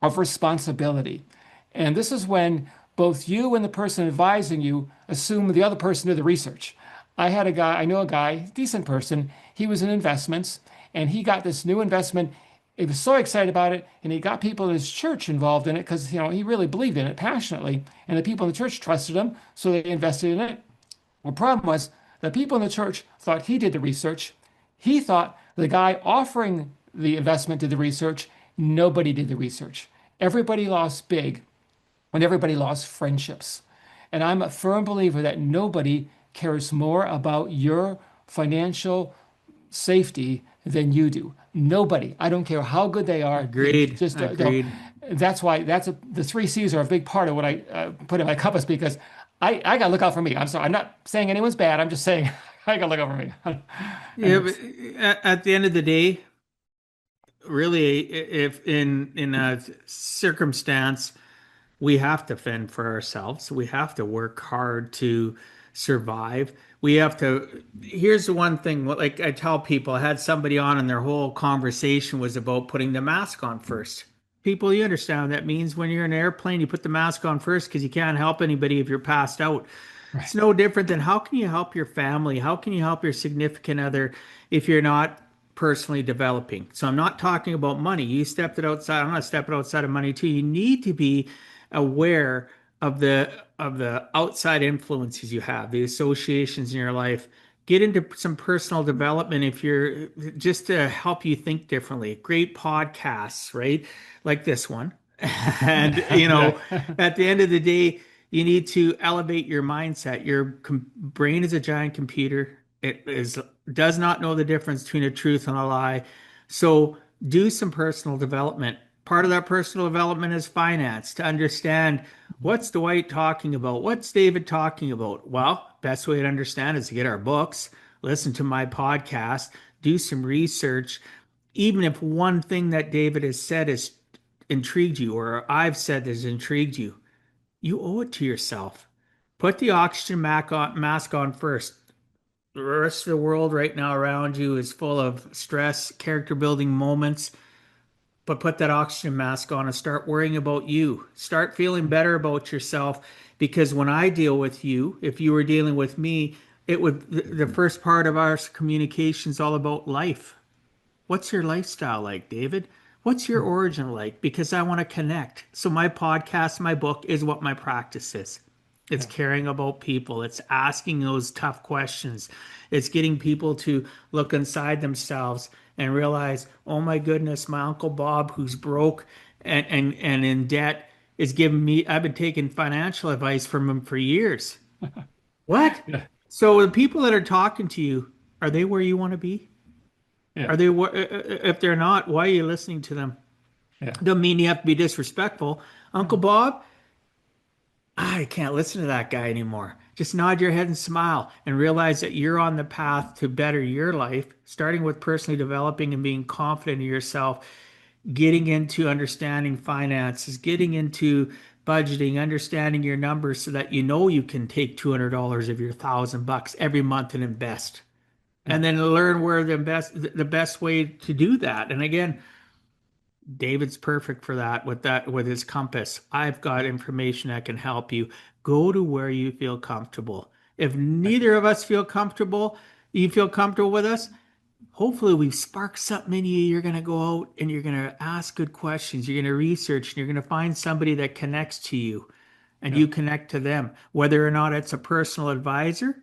of responsibility. And this is when both you and the person advising you assume the other person did the research. I know a guy, decent person, he was in investments, and he got this new investment. He was so excited about it, and he got people in his church involved in it because he really believed in it passionately, and the people in the church trusted him, so they invested in it. The problem was the people in the church thought he did the research. He thought the guy offering the investment did the research. Nobody did the research. Everybody lost big, and everybody lost friendships. And I'm a firm believer that nobody cares more about your financial safety than you do. Nobody. I don't care how good they are. Agreed. Just Agreed. that's why the three C's are a big part of what I put in my compass, because I got to look out for me. I'm sorry. I'm not saying anyone's bad. I'm just saying I got to look out for me. Yeah, but at the end of the day, really, if in a circumstance we have to fend for ourselves, we have to work hard to survive. We have to. Here's the one thing, like I tell people, I had somebody on and their whole conversation was about putting the mask on first. People, you understand what that means. When you're in an airplane, you put the mask on first because you can't help anybody if you're passed out. Right. It's no different than how can you help your family? How can you help your significant other if you're not personally developing? So I'm not talking about money. You stepped it outside. I'm not stepping outside of money too. You need to be aware of the outside influences you have, the associations in your life. Get into some personal development if you're just to help you think differently. Great podcasts, right? Like this one. And Yeah. at the end of the day, you need to elevate your mindset. Your brain is a giant computer. Does not know the difference between a truth and a lie. So do some personal development. Part of that personal development is finance, to understand what's Dwight talking about? What's David talking about? Well, best way to understand is to get our books, listen to my podcast, do some research. Even if one thing that David has said has intrigued you, or I've said has intrigued you, you owe it to yourself. Put the oxygen mask on first. The rest of the world right now around you is full of stress, character building moments. But put that oxygen mask on and start worrying about you. Start feeling better about yourself. Because when I deal with you, if you were dealing with me, the first part of our communication is all about life. What's your lifestyle like, David? What's your origin like? Because I want to connect. So my podcast, my book is what my practice is. It's caring about people. It's asking those tough questions. It's getting people to look inside themselves and realize, oh my goodness, my Uncle Bob, who's broke and in debt, is giving me, I've been taking financial advice from him for years. What? Yeah. So the people that are talking to you, are they where you want to be? Yeah. Are they, if they're not, why are you listening to them? Yeah. Doesn't mean you have to be disrespectful. Uncle Bob, I can't listen to that guy anymore. Just nod your head and smile and realize that you're on the path to better your life, starting with personally developing and being confident in yourself, getting into understanding finances, getting into budgeting, understanding your numbers so that you know you can take $200 of your $1,000 every month and invest. Yeah. and then learn where the best way to do that. And again, David's perfect for that with his compass. I've got information that can help you. Go to where you feel comfortable. If Right. neither of us feel comfortable, you feel comfortable with us, hopefully we've sparked something in you. You're going to go out and you're going to ask good questions. You're going to research and you're going to find somebody that connects to you and Yeah. you connect to them, whether or not it's a personal advisor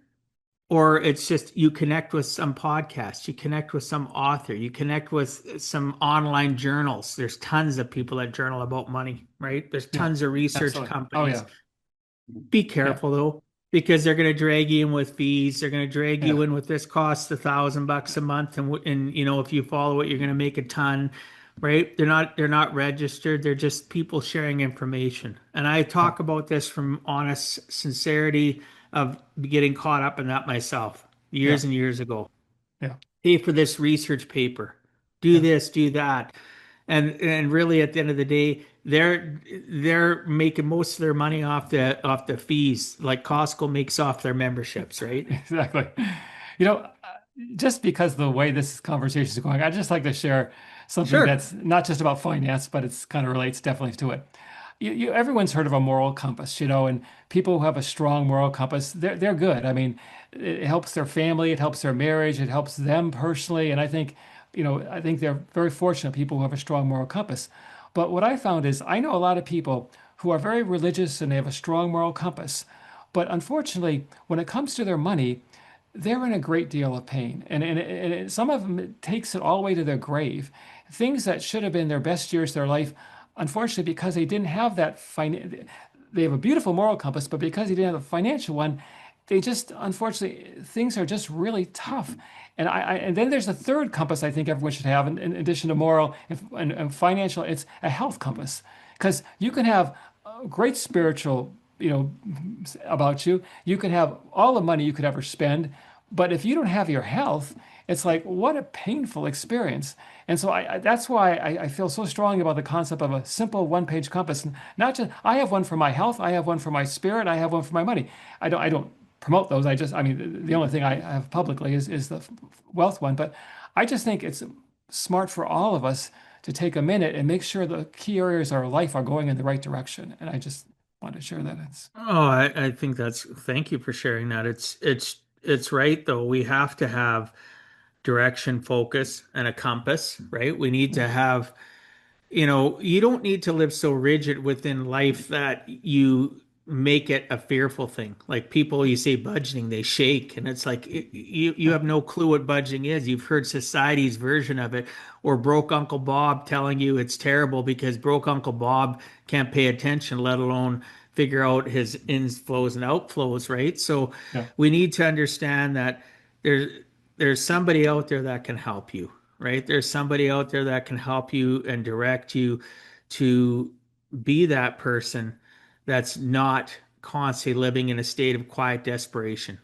or it's just you connect with some podcast, you connect with some author, you connect with some online journals. There's tons of people that journal about money, right? There's Yeah. tons of research Absolutely. Oh companies. yeah. Be Yeah. careful though, because they're going to drag you in with fees. They're going to drag Yeah. you in with this costs $1,000 a month, and if you follow it, you're going to make a ton, right? They're not registered. They're just people sharing information. And I Yeah. talk about this from honest sincerity of getting caught up in that myself Yeah. years and years ago. Yeah. Pay for this research paper, do Yeah. this, do that, and really at the end of the day, they're making most of their money off the fees, like Costco makes off their memberships, right? Exactly. You know, just because the way this conversation is going, I'd just like to share something Sure. that's not just about finance, but it's kind of relates definitely to it. Everyone's heard of a moral compass, and people who have a strong moral compass, they're good. I mean, it helps their family, it helps their marriage, it helps them personally, and I think they're very fortunate people who have a strong moral compass. But what I found is I know a lot of people who are very religious and they have a strong moral compass, but unfortunately, when it comes to their money, they're in a great deal of pain. Some of them, it takes it all the way to their grave. Things that should have been their best years of their life, unfortunately, because they didn't have they have a beautiful moral compass, but because they didn't have a financial one, they just, unfortunately, things are just really tough. And then there's a third compass I think everyone should have, in addition to moral and financial, it's a health compass. Because you can have great spiritual, about you. You can have all the money you could ever spend, but if you don't have your health, it's like what a painful experience. And so that's why I feel so strongly about the concept of a simple one-page compass. Not just I have one for my health, I have one for my spirit, I have one for my money. I don't promote those. I mean, the only thing I have publicly is the wealth one. But I just think it's smart for all of us to take a minute and make sure the key areas of our life are going in the right direction. And I just want to share that. It's Oh, I think thank you for sharing that. It's right though. We have to have direction, focus, and a compass, right? We need yeah, to have, you don't need to live so rigid within life that you make it a fearful thing. Like people, you say budgeting, they shake, and it's like you yeah, have no clue what budgeting is. You've heard society's version of it, or broke Uncle Bob telling you it's terrible because broke Uncle Bob can't pay attention, let alone figure out his inflows and outflows, right? So yeah, we need to understand that there's there's somebody out there that can help you, right? There's somebody out there that can help you and direct you to be that person that's not constantly living in a state of quiet desperation,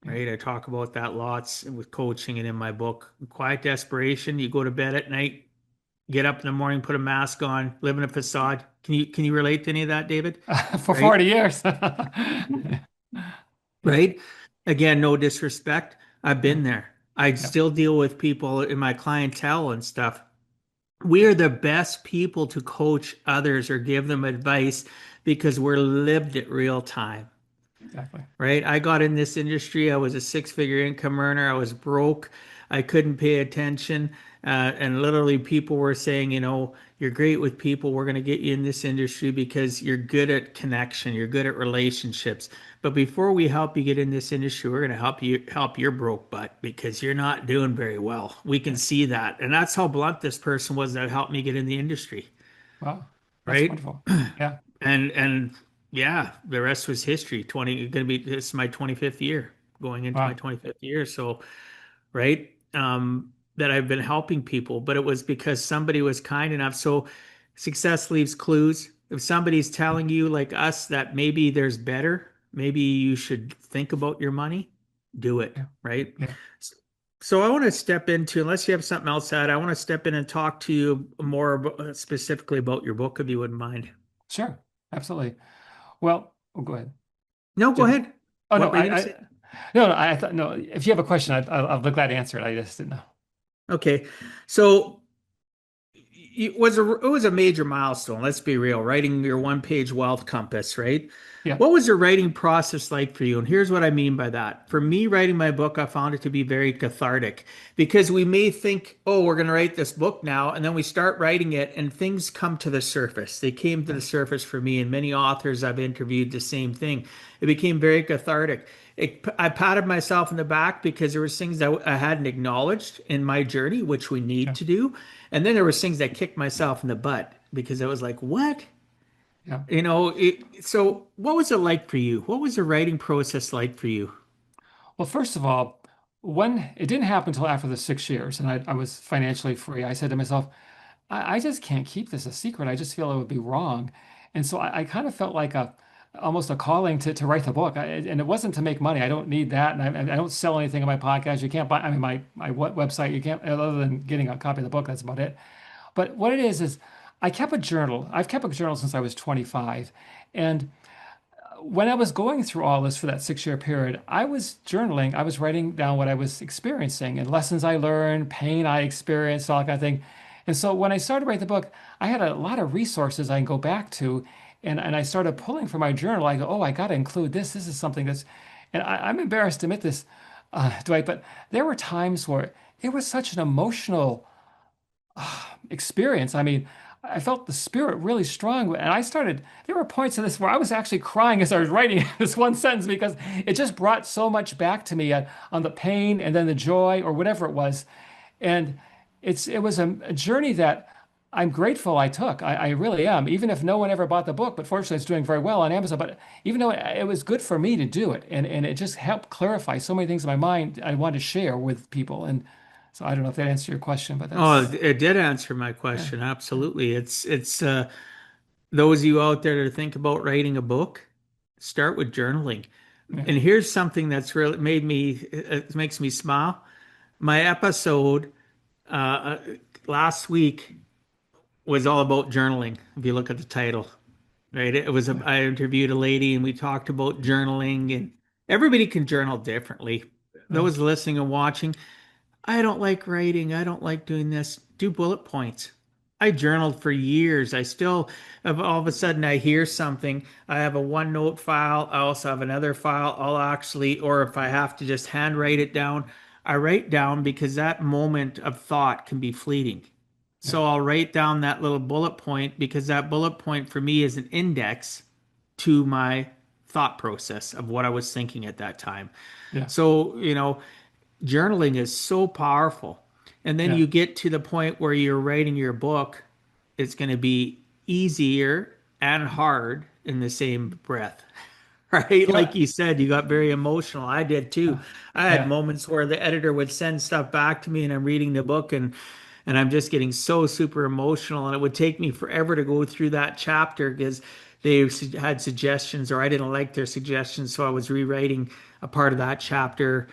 yeah. right? I talk about that lots with coaching and in my book. Quiet desperation, you go to bed at night, get up in the morning, put a mask on, live in a facade. Can you relate to any of that, David? For Right? 40 years. Yeah, Right? Again, no disrespect. I've yeah, been there. I yeah, still deal with people in my clientele and stuff. We are the best people to coach others or give them advice because we're lived it real time, exactly. right? I got in this industry. I was a six-figure income earner. I was broke. I couldn't pay attention. And literally, people were saying, you're great with people. We're going to get you in this industry because you're good at connection. You're good at relationships. But before we help you get in this industry, we're going to help your broke butt because you're not doing very well. We can Yeah. see that. And that's how blunt this person was that helped me get in the industry, Wow. That's right? wonderful. Yeah, And yeah, the rest was history. This is my 25th year, going into my wow. 25th year. So, right, that I've been helping people, but it was because somebody was kind enough. So, success leaves clues. If somebody's telling you, like us, that maybe there's better, maybe you should think about your money, do it, Yeah, right? yeah. So I want to step into, unless you have something else to add, I want to step in and talk to you more specifically about your book, if you wouldn't mind. Sure. Absolutely. Well, oh, go ahead. No, go Jim. ahead. Oh no, What were you going to say? No, no, I thought, no, if you have a question, I'll be glad to answer it. I just didn't know. Okay. So it was a major milestone. Let's be real. Writing your one-page wealth compass, right? Yeah. What was the writing process like for you? And here's what I mean by that. For me, writing my book, I found it to be very cathartic because we may think, oh, we're going to write this book now, and then we start writing it, and things come to the surface. They came to Yeah. the surface for me, and many authors I've interviewed the same thing. It became very cathartic. I patted myself in the back because there was things that I hadn't acknowledged in my journey, which we need Yeah. to do. And then there was things that kicked myself in the butt because I was like, what? Yeah. So what was it like for you? What was the writing process like for you? Well, first of all, when it didn't happen until after the 6 years and I was financially free, I said to myself, I just can't keep this a secret. I just feel it would be wrong. And so I kind of felt like almost a calling to write the book. And it wasn't to make money. I don't need that. And I don't sell anything on my podcast. You can't buy, I mean, my website, you can't, other than getting a copy of the book, that's about it. But what it is I kept a journal. I've kept a journal since I was 25. And when I was going through all this for that 6 year period, I was journaling. I was writing down what I was experiencing and lessons I learned, pain I experienced, all that kind of thing. And so when I started writing the book, I had a lot of resources I can go back to. And I started pulling from my journal. I go, oh, I got to include this. This is something that's, and I'm embarrassed to admit this, Dwight, but there were times where it was such an emotional experience. I mean, I felt the spirit really strong, and there were points in this where I was actually crying as I was writing this one sentence because it just brought so much back to me on the pain and then the joy or whatever it was. And it was a journey that I'm grateful I took. I really am, even if no one ever bought the book, but fortunately it's doing very well on Amazon. But even though it was good for me to do it, and it just helped clarify so many things in my mind I wanted to share with people. And so I don't know if that answered your question, but Oh, that's, it did answer my yeah, question. yeah, Absolutely. It's those of you out there that think about writing a book, start with journaling. yeah. And here's something that's really made me, it makes me smile. My episode uh, last week was all about journaling. If you look at the title, right? Yeah. I interviewed a lady and we talked about journaling, and everybody can journal differently. Yeah. Those listening and watching, I don't like writing. I don't like doing this. Do bullet points. I journaled for years. I still, if all of a sudden I hear something, I have a OneNote file. I also have another file. I'll actually, or if I have to just handwrite it down, I write down because that moment of thought can be fleeting. Yeah. So I'll write down that little bullet point because that bullet point for me is an index to my thought process of what I was thinking at that time. Yeah. So, journaling is so powerful. And then Yeah. you get to the point where you're writing your book, it's going to be easier and hard in the same breath. Right? Like Yeah. you said, you got very emotional. I did too. I had Yeah. moments where the editor would send stuff back to me and I'm reading the book and I'm just getting so super emotional and it would take me forever to go through that chapter because they had suggestions or I didn't like their suggestions, so I was rewriting a part of that chapter,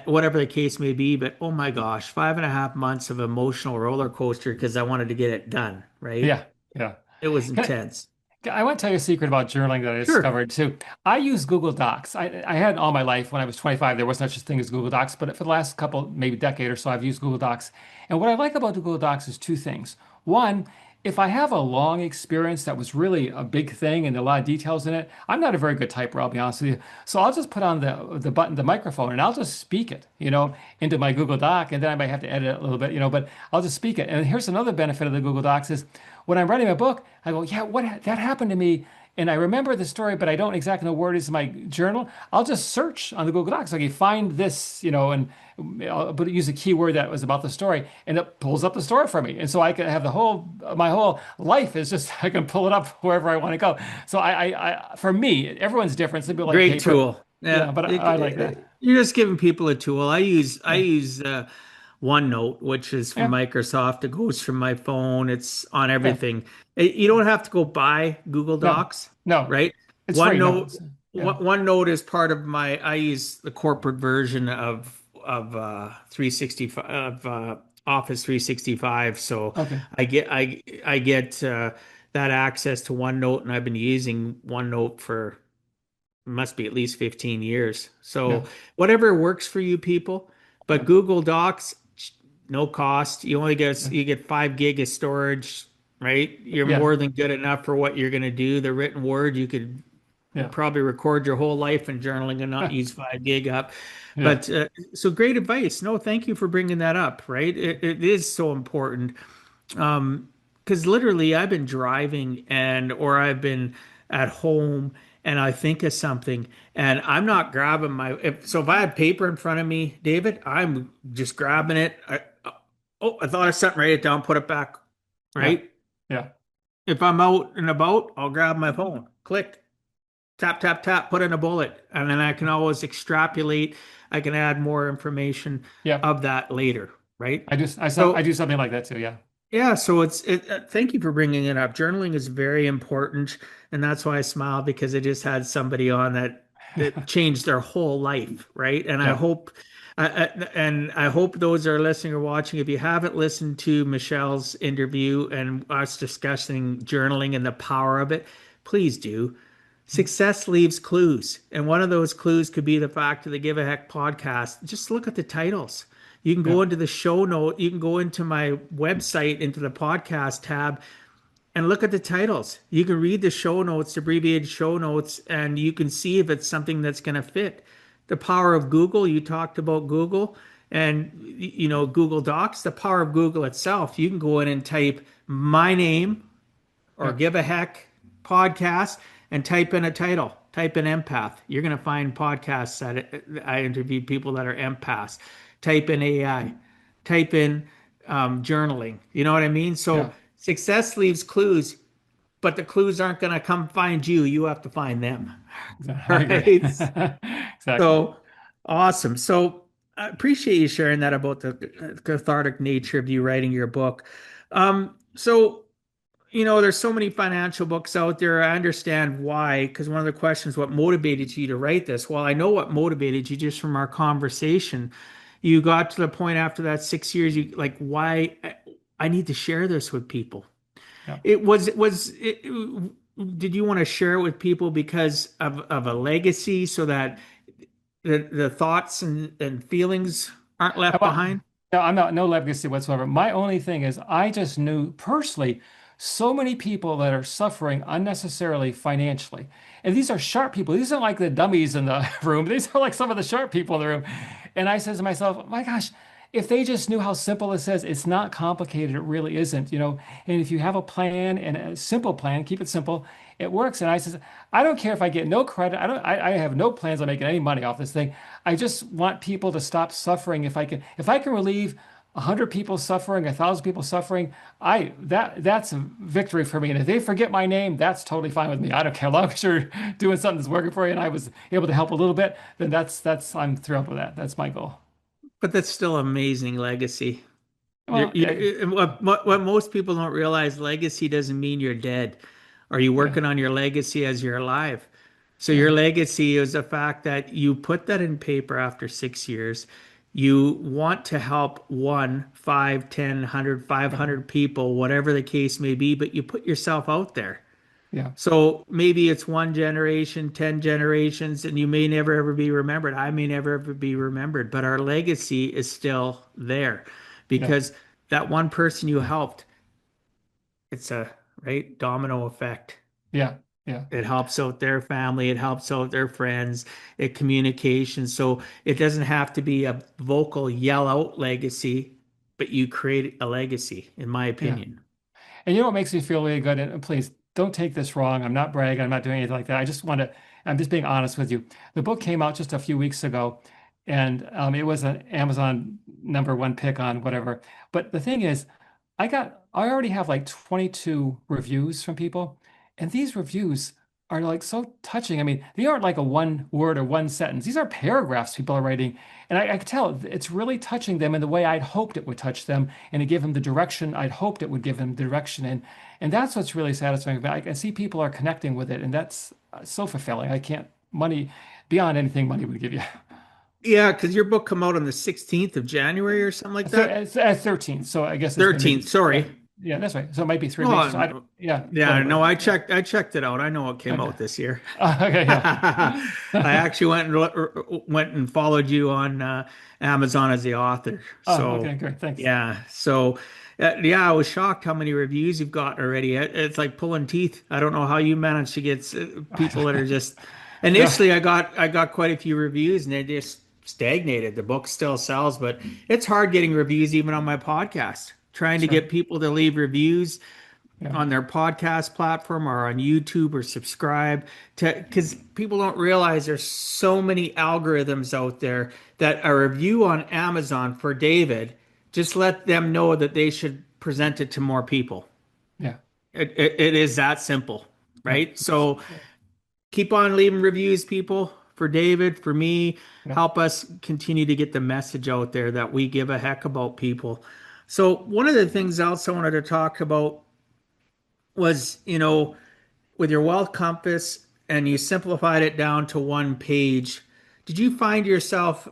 whatever the case may be. But oh my gosh, 5.5 months of emotional roller coaster because I wanted to get it done, right? Yeah. Yeah. It was Can intense. I want to tell you a secret about journaling that I Sure. discovered too. I use Google Docs. I had all my life when I was 25, there was such a thing as Google Docs, but for the last couple, maybe decade or so, I've used Google Docs. And what I like about the Google Docs is two things. One, if I have a long experience that was really a big thing and a lot of details in it, I'm not a very good typer, I'll be honest with you. So I'll just put on the button, the microphone, and I'll just speak it, into my Google Doc, and then I might have to edit it a little bit, but I'll just speak it. And here's another benefit of the Google Docs is when I'm writing a book, I go, yeah, that happened to me and I remember the story, but I don't exactly know where it is in my journal. I'll just search on the Google Docs. Okay, find this, and use a keyword that was about the story, and it pulls up the story for me. And so I can have my whole life is just I can pull it up wherever I want to go. So for me, everyone's different. Some people like Great paper. tool. Yeah, Yeah, but I like that. you're just giving people a tool. I Yeah, use OneNote, which is from yeah, Microsoft. It goes from my phone. It's on yeah. everything. You don't have to go buy Google No, Docs, no, right? it's free. No, OneNote, yeah. OneNote is part of my. I use the corporate version of 365 of Office 365, so Okay. I get that access to OneNote, and I've been using OneNote for must be at least 15 years. So Yeah. whatever works for you people, but Yeah. Google Docs, no cost. Yeah. You get 5 gig of storage, right? You're Yeah. more than good enough for what you're going to do. The written word, you could Yeah. probably record your whole life in journaling and not use 5 gig up. Yeah. But so great advice. No, thank you for bringing that up, right? It is so important. Because literally I've been driving or I've been at home and I think of something and I'm not grabbing if I had paper in front of me, David, I'm just grabbing it. I thought of something, write it down, put it back, Yeah. right? Yeah. If I'm out and about, I'll grab my phone, click, tap, tap, tap, put in a bullet, and then I can always extrapolate. I can add more information Yeah. of that later, right? I So do something like that too. Yeah. yeah, so thank you for bringing it up. Journaling is very important, and that's why I smile because I just had somebody on that changed their whole life, right? And Yeah. I hope those that are listening or watching, if you haven't listened to Michelle's interview and us discussing journaling and the power of it, please do. Success leaves clues, and one of those clues could be the fact of the Give a Heck podcast. Just look at the titles. You can Yeah. go into the show note. You can go into my website, into the podcast tab, and look at the titles. You can read the show notes, abbreviated show notes, and you can see if it's something that's going to fit. The power of Google. You talked about Google and Google Docs. The power of Google itself. You can go in and type my name or Yeah. Give a Heck podcast and type in a title. Type in empath. You're going to find podcasts that I interview people that are empaths. Type in AI. Type in journaling. You know what I mean? So Yeah. success leaves clues, but the clues aren't going to come find you. You have to find them. I agree. Right? Exactly. So awesome. So I appreciate you sharing that about the cathartic nature of you writing your book. So there's so many financial books out there. I understand why, because one of the questions, what motivated you to write this? Well, I know what motivated you just from our conversation. You got to the point after that 6 years, you like, why I need to share this with people. Yeah. Did you want to share it with people because of a legacy so that the thoughts and feelings aren't I left want, behind? no, I'm not, no legacy whatsoever. My only thing is I just knew personally so many people that are suffering unnecessarily financially. And these are sharp people. These aren't like the dummies in the room. These are like some of the sharp people in the room. And I said to myself, my gosh, if they just knew how simple this is, it's not complicated. It really isn't, you know. And if you have a plan and a simple plan, keep it simple, it works. And I says, I don't care if I get no credit. I have no plans on making any money off this thing. I just want people to stop suffering. If I can relieve 100 people suffering, 1,000 people suffering, that's a victory for me. And if they forget my name, that's totally fine with me. I don't care. As long as you're doing something that's working for you and I was able to help a little bit, then I'm thrilled with that. That's my goal. But that's still amazing legacy. Well, What most people don't realize, legacy doesn't mean you're dead. Are you yeah, working on your legacy as you're alive? So yeah, your legacy is the fact that you put that in paper after 6 years. You want to help one, 5, 10, 100, yeah, 500 people, whatever the case may be, but you put yourself out there. yeah, So maybe it's one generation, 10 generations, and you may never ever be remembered. I may never ever be remembered, but our legacy is still there yeah, because that one person you helped, it's a right domino effect. yeah, yeah, It helps out their family, it helps out their friends, it communication. So it doesn't have to be a vocal yell out legacy, but you create a legacy, in my yeah. opinion. And you know what makes me feel really good? And please don't take this wrong. I'm not bragging. I'm not doing anything like that. I'm just being honest with you. The book came out just a few weeks ago, and it was an Amazon #1 pick on whatever. But the thing is, I already have like 22 reviews from people, and these reviews are like so touching. I mean, they aren't like a one word or one sentence. These are paragraphs people are writing, and I could tell it's really touching them in the way I'd hoped it would touch them, and to give them the direction I'd hoped it would give them direction in. And that's what's really satisfying. I can see people are connecting with it, and that's so fulfilling. I can't money beyond anything money would give you. Yeah, because your book come out on the 16th of January or something like So that. it's at 13, so I guess it's been 13th, maybe, yeah, sorry. Yeah, that's right. So it might be 3 weeks. So Oh, yeah, go yeah, ahead, no, buddy. I checked it out. I know it came Okay. out this year. Okay, I yeah. actually went and followed you on Amazon as the author. Oh, So okay, great. Thanks. yeah, so yeah, I was shocked how many reviews you've gotten already. It's like pulling teeth. I don't know how you manage to get people that are just. Yeah, Initially, I got quite a few reviews, and they just stagnated. The book still sells, but it's hard getting reviews even on my podcast. Trying to sure. get people to leave reviews Yeah, on their podcast platform or on YouTube or subscribe to, because people don't realize there's so many algorithms out there that a review on Amazon for David just let them know that they should present it to more people. yeah, It is that simple, yeah, right? So keep on leaving reviews, people, for David, for me. yeah. Help us continue to get the message out there that we give a heck about people. So one of the things else I wanted to talk about was, with your wealth compass and you simplified it down to one page, did you find yourself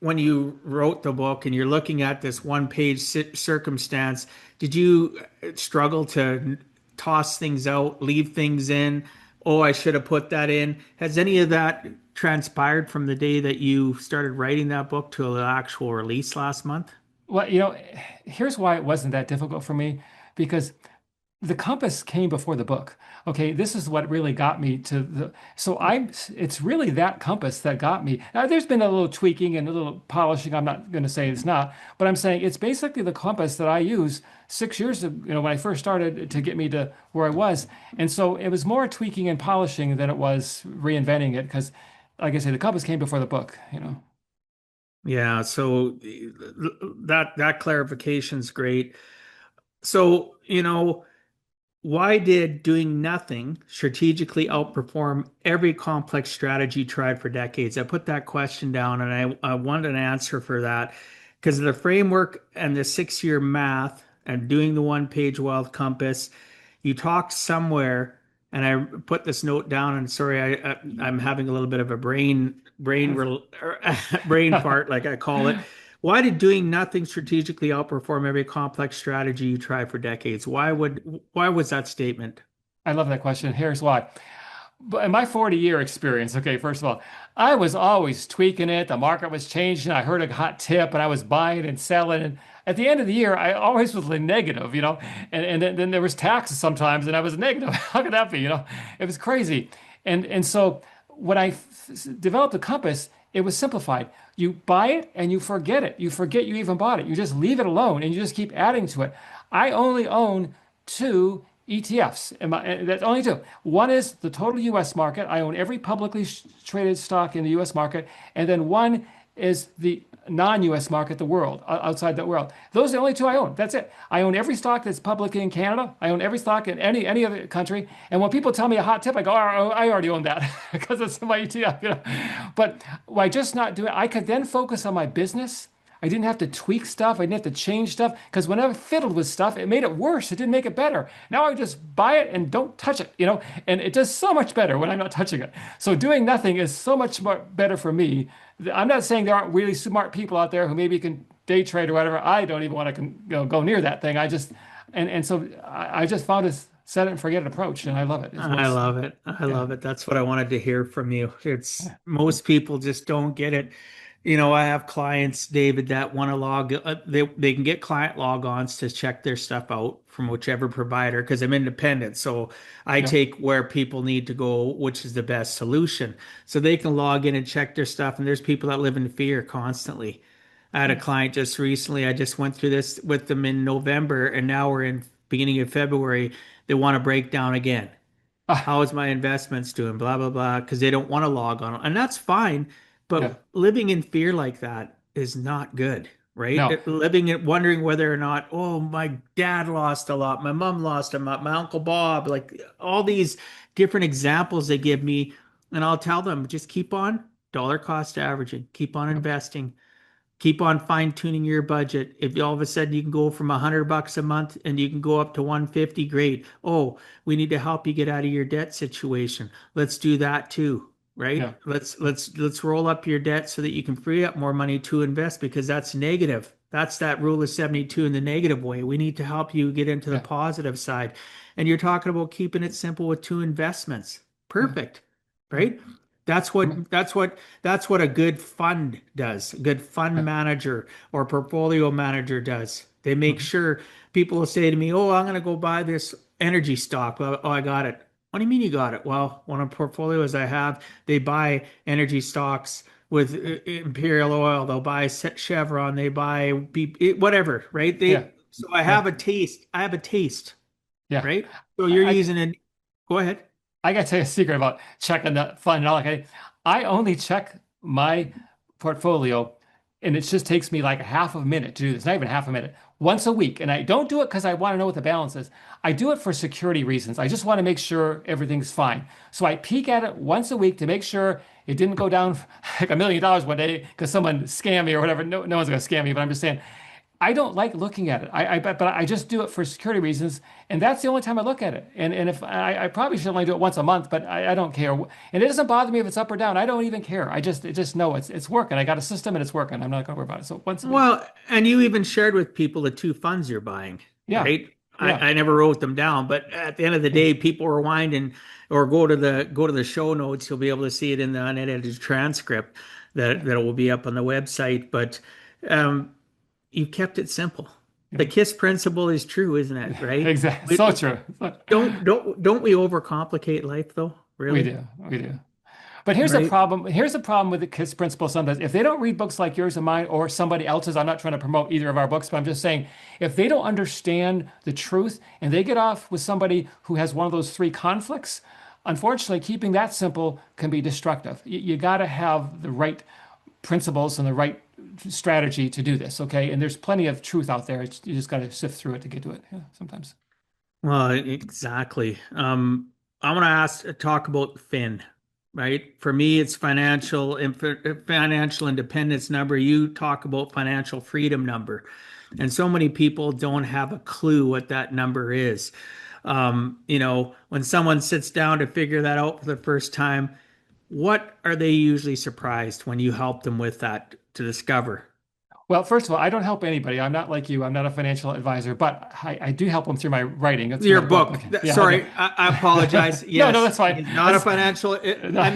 when you wrote the book and you're looking at this one page circumstance, did you struggle to toss things out, leave things in? Oh, I should have put that in. Has any of that transpired from the day that you started writing that book to the actual release last month? Well, here's why it wasn't that difficult for me, because the compass came before the book. Okay, this is what really got me to the. So it's really that compass that got me. Now, there's been a little tweaking and a little polishing. I'm not going to say it's not, but I'm saying it's basically the compass that I used 6 years ago, when I first started to get me to where I was. And so it was more tweaking and polishing than it was reinventing it, because, like I say, the compass came before the book. Yeah, so that clarification's great. So, why did doing nothing strategically outperform every complex strategy tried for decades? I put that question down and I wanted an answer for that because of the framework and the 6 year math and doing the one page wealth compass. You talked somewhere, and I put this note down. And sorry, I'm having a little bit of a brain fart, like I call it. Why did doing nothing strategically outperform every complex strategy you tried for decades? Why was that statement? I love that question. Here's why. But in my 40-year experience, okay, first of all, I was always tweaking it. The market was changing. I heard a hot tip and I was buying and selling. And at the end of the year, I always was like negative. And then there was taxes sometimes and I was negative. How could that be? It was crazy. And so when I developed the compass, it was simplified. You buy it and you forget it. You forget you even bought it. You just leave it alone and you just keep adding to it. I only own two ETFs. That's only two. One is the total US market. I own every publicly traded stock in the US market. And then one is the non-US market, the world, outside that world. Those are the only two I own. That's it. I own every stock that's publicly in Canada. I own every stock in any other country. And when people tell me a hot tip, I go, oh, I already own that because it's in my ETF. But why just not do it? I could then focus on my business. I didn't have to tweak stuff. I didn't have to change stuff because whenever I fiddled with stuff, it made it worse. It didn't make it better. Now I just buy it and don't touch it. And it does so much better when I'm not touching it. So doing nothing is so much more better for me. I'm not saying there aren't really smart people out there who maybe can day trade or whatever. I don't even want to go near that thing. And so I just found a set it and forget it approach, and I love it. It I works. love it. I Yeah. love it. That's what I wanted to hear from you. It's most people just don't get it. I have clients, David, that want to they can get client logons to check their stuff out from whichever provider because I'm independent. So I Yeah. take where people need to go, which is the best solution. So they can log in and check their stuff. And there's people that live in fear constantly. I had a Yeah. client just recently. I just went through this with them in November, and now we're in beginning of February. They want to break down again. Ah, How is my investments doing? Blah, blah, blah. Because they don't want to log on. And that's fine. yeah. But living in fear like that is not good, right? No. Living it, wondering whether or not, oh, my dad lost a lot. My mom lost a lot. My Uncle Bob, like all these different examples they give me. And I'll tell them, just keep on dollar cost averaging, keep on Yep. investing. Keep on fine tuning your budget. If all of a sudden you can go from $100 a month and you can go up to 150, great. Oh, we need to help you get out of your debt situation. Let's do that too, right? Yeah. Let's roll up your debt so that you can free up more money to invest because that's negative. That's that rule of 72 in the negative way. We need to help you get into the Yeah. positive side. And you're talking about keeping it simple with two investments. Yeah. Perfect. Yeah. Right? That's what a good fund does. A good fund Yeah. manager or portfolio manager does. They make Mhm. sure people will say to me, "Oh, I'm going to go buy this energy stock." Well, oh, I got it. What do you mean you got it? Well, one of the portfolios I have, they buy energy stocks with Imperial Oil. They'll buy Chevron. They buy whatever, right? Yeah. So I Yeah. have a taste. I have a taste, Yeah. right? So you're I, using it. Go ahead. I got to tell you a secret about checking the fund and all. Okay, I only check my portfolio, and it just takes me like a half a minute to do this. Not even half a minute, once a week. And I don't do it because I want to know what the balance is. I do it for security reasons. I just want to make sure everything's fine. So I peek at it once a week to make sure it didn't go down like $1 million one day because someone scammed me or whatever. No, no one's gonna scam me, but I'm just saying I don't like looking at it. But I just do it for security reasons, and that's the only time I look at it. And if I probably should only do it once a month, but I don't care. And it doesn't bother me if it's up or down. I don't even care. I just know it's working. I got a system and it's working. I'm not gonna worry about it. So once a week. Well, and you even shared with people the two funds you're buying, Yeah, right? yeah, I never wrote them down, but at the end of the yeah, day, people rewind and or go to the show notes. You'll be able to see it in the unedited transcript yeah, that will be up on the website. But um, you kept it simple. yeah. The KISS principle is true, isn't it? Right? Exactly. So true. Don't we overcomplicate life though? We Really? do. We do. But here's the Right? problem. Here's the problem with the KISS principle sometimes. If they don't read books like yours and mine or somebody else's, I'm not trying to promote either of our books, but I'm just saying if they don't understand the truth and they get off with somebody who has one of those three conflicts, unfortunately, keeping that simple can be destructive. You got to have the right principles and the right strategy to do this, okay? And there's plenty of truth out there. You just got to sift through it to get to it. Yeah, sometimes. Well, exactly. I want to talk about Finn, right? For me, it's financial independence number. You talk about financial freedom number, and so many people don't have a clue what that number is. When someone sits down to figure that out for the first time, what are they usually surprised when you help them with that to discover? Well, first of all, I don't help anybody. I'm not like you. I'm not a financial advisor, but I do help them through my writing, through Your my book. book. Okay. Yeah. Okay. Sorry, I apologize. No, no, Yes, that's fine. he's not a That's, financial. no. I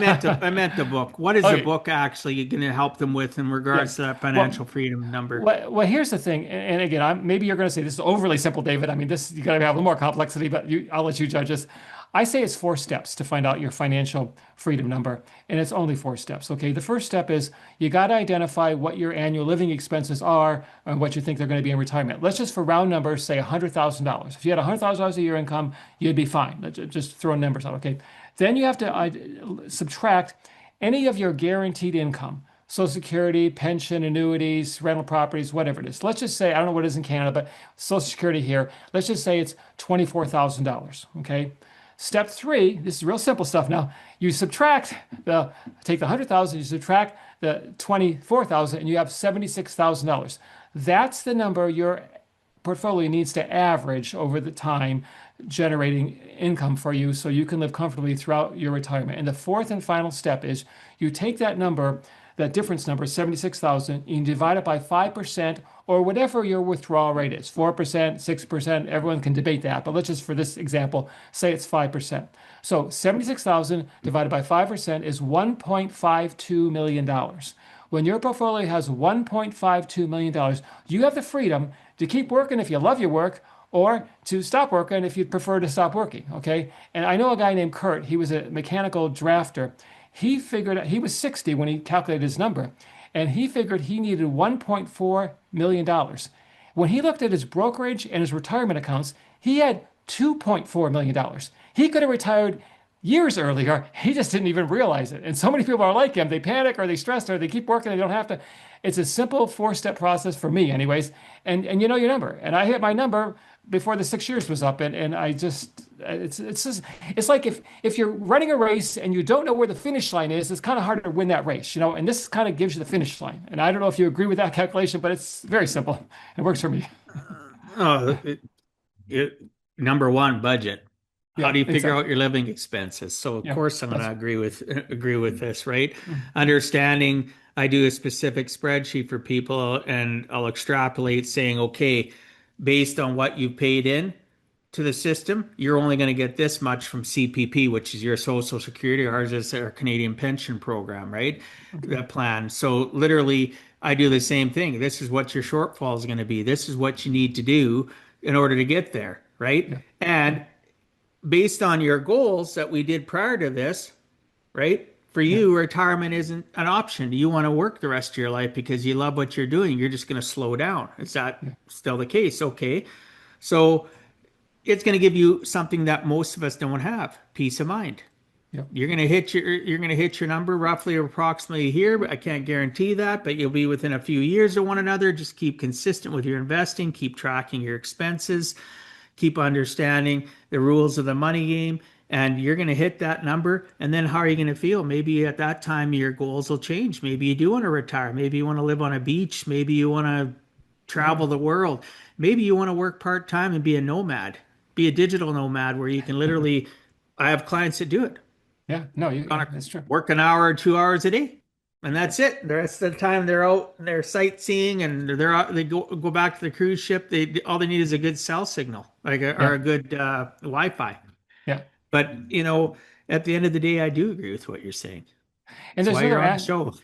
meant the book. What is the Okay. book actually going to help them with in Yeah. regards to that Well, financial freedom number? well, here's the thing. And again, maybe you're going to say this is overly simple, David. I mean, this you got to have a little more complexity, but I'll let you judge this. I say it's 4 steps to find out your financial freedom number, and it's only 4 steps. Okay. The first step is you got to identify what your annual living expenses are and what you think they're going to be in retirement. Let's just, for round numbers, say $100,000. If you had $100,000 a year income, you'd be fine. Let's just throw numbers out. Okay. Then you have to subtract any of your guaranteed income. Social Security, pension, annuities, rental properties, whatever it is. Let's just say, I don't know what it is in Canada, but Social Security here, let's just say it's $24,000. Okay. Step three, this is real simple stuff now. You take the 100,000, you subtract the 24,000, and you have $76,000. That's the number your portfolio needs to average over the time generating income for you so you can live comfortably throughout your retirement. And the fourth and final step is you take that number, that difference number, 76,000, you divide it by 5% or whatever your withdrawal rate is, 4%, 6%, everyone can debate that, but let's just, for this example, say it's 5%. So 76,000 divided by 5% is $1.52 million. When your portfolio has $1.52 million, you have the freedom to keep working if you love your work or to stop working if you'd prefer to stop working. Okay. And I know a guy named Kurt, he was a mechanical drafter. He figured out, he was 60 when he calculated his number, and he figured he needed $1.4 million. When he looked at his brokerage and his retirement accounts, he had $2.4 million. He could have retired years earlier. He just didn't even realize it. And so many people are like him. They panic or they stress or they keep working. They don't have to. It's a simple 4 step process for me, anyways. And you know your number. And I hit my number before the 6 years was up. And I just, it's just, it's like if you're running a race and you don't know where the finish line is, it's kind of hard to win that race, you know. And this kind of gives you the finish line. And I don't know if you agree with that calculation, but it's very simple. It works for me. Oh, number one, budget. How Yeah, do you figure exactly. out your living expenses? So of Yeah, course I'm going that's to agree with this, right? mm, Understanding I do a specific spreadsheet for people and I'll extrapolate saying, okay, based on what you've paid in to the system, you're only going to get this much from CPP, which is your Social Security. Ours is our Canadian pension program, right? Okay. That plan. So literally, I do the same thing. This is what your shortfall is going to be. This is what you need to do in order to get there, right? Yeah. Yeah. And based on your goals that we did prior to this, right? For Yeah. you, retirement isn't an option. You want to work the rest of your life because you love what you're doing. You're just going to slow down. Is that Yeah. still the case? Okay. So it's going to give you something that most of us don't have, peace of mind. Yeah. You're going to hit your number roughly or approximately here, but I can't guarantee that, but you'll be within a few years of one another. Just keep consistent with your investing, keep tracking your expenses, keep understanding the rules of the money game, and you're going to hit that number. And then how are you going to feel? Maybe at that time your goals will change. Maybe you do want to retire. Maybe you want to live on a beach. Maybe you want to Yeah. travel the world. Maybe you want to work part time and be a nomad, be a digital nomad where you can literally. I have clients that do it. Yeah. No, Gonna that's true. work an hour or 2 hours a day, and that's it. The rest of the time they're out and they're sightseeing and they go back to the cruise ship. They all they need is a good cell signal, or Yeah. a good Wi-Fi. Yeah. But at the end of the day, I do agree with what you're saying. And That's there's why another you're on the show,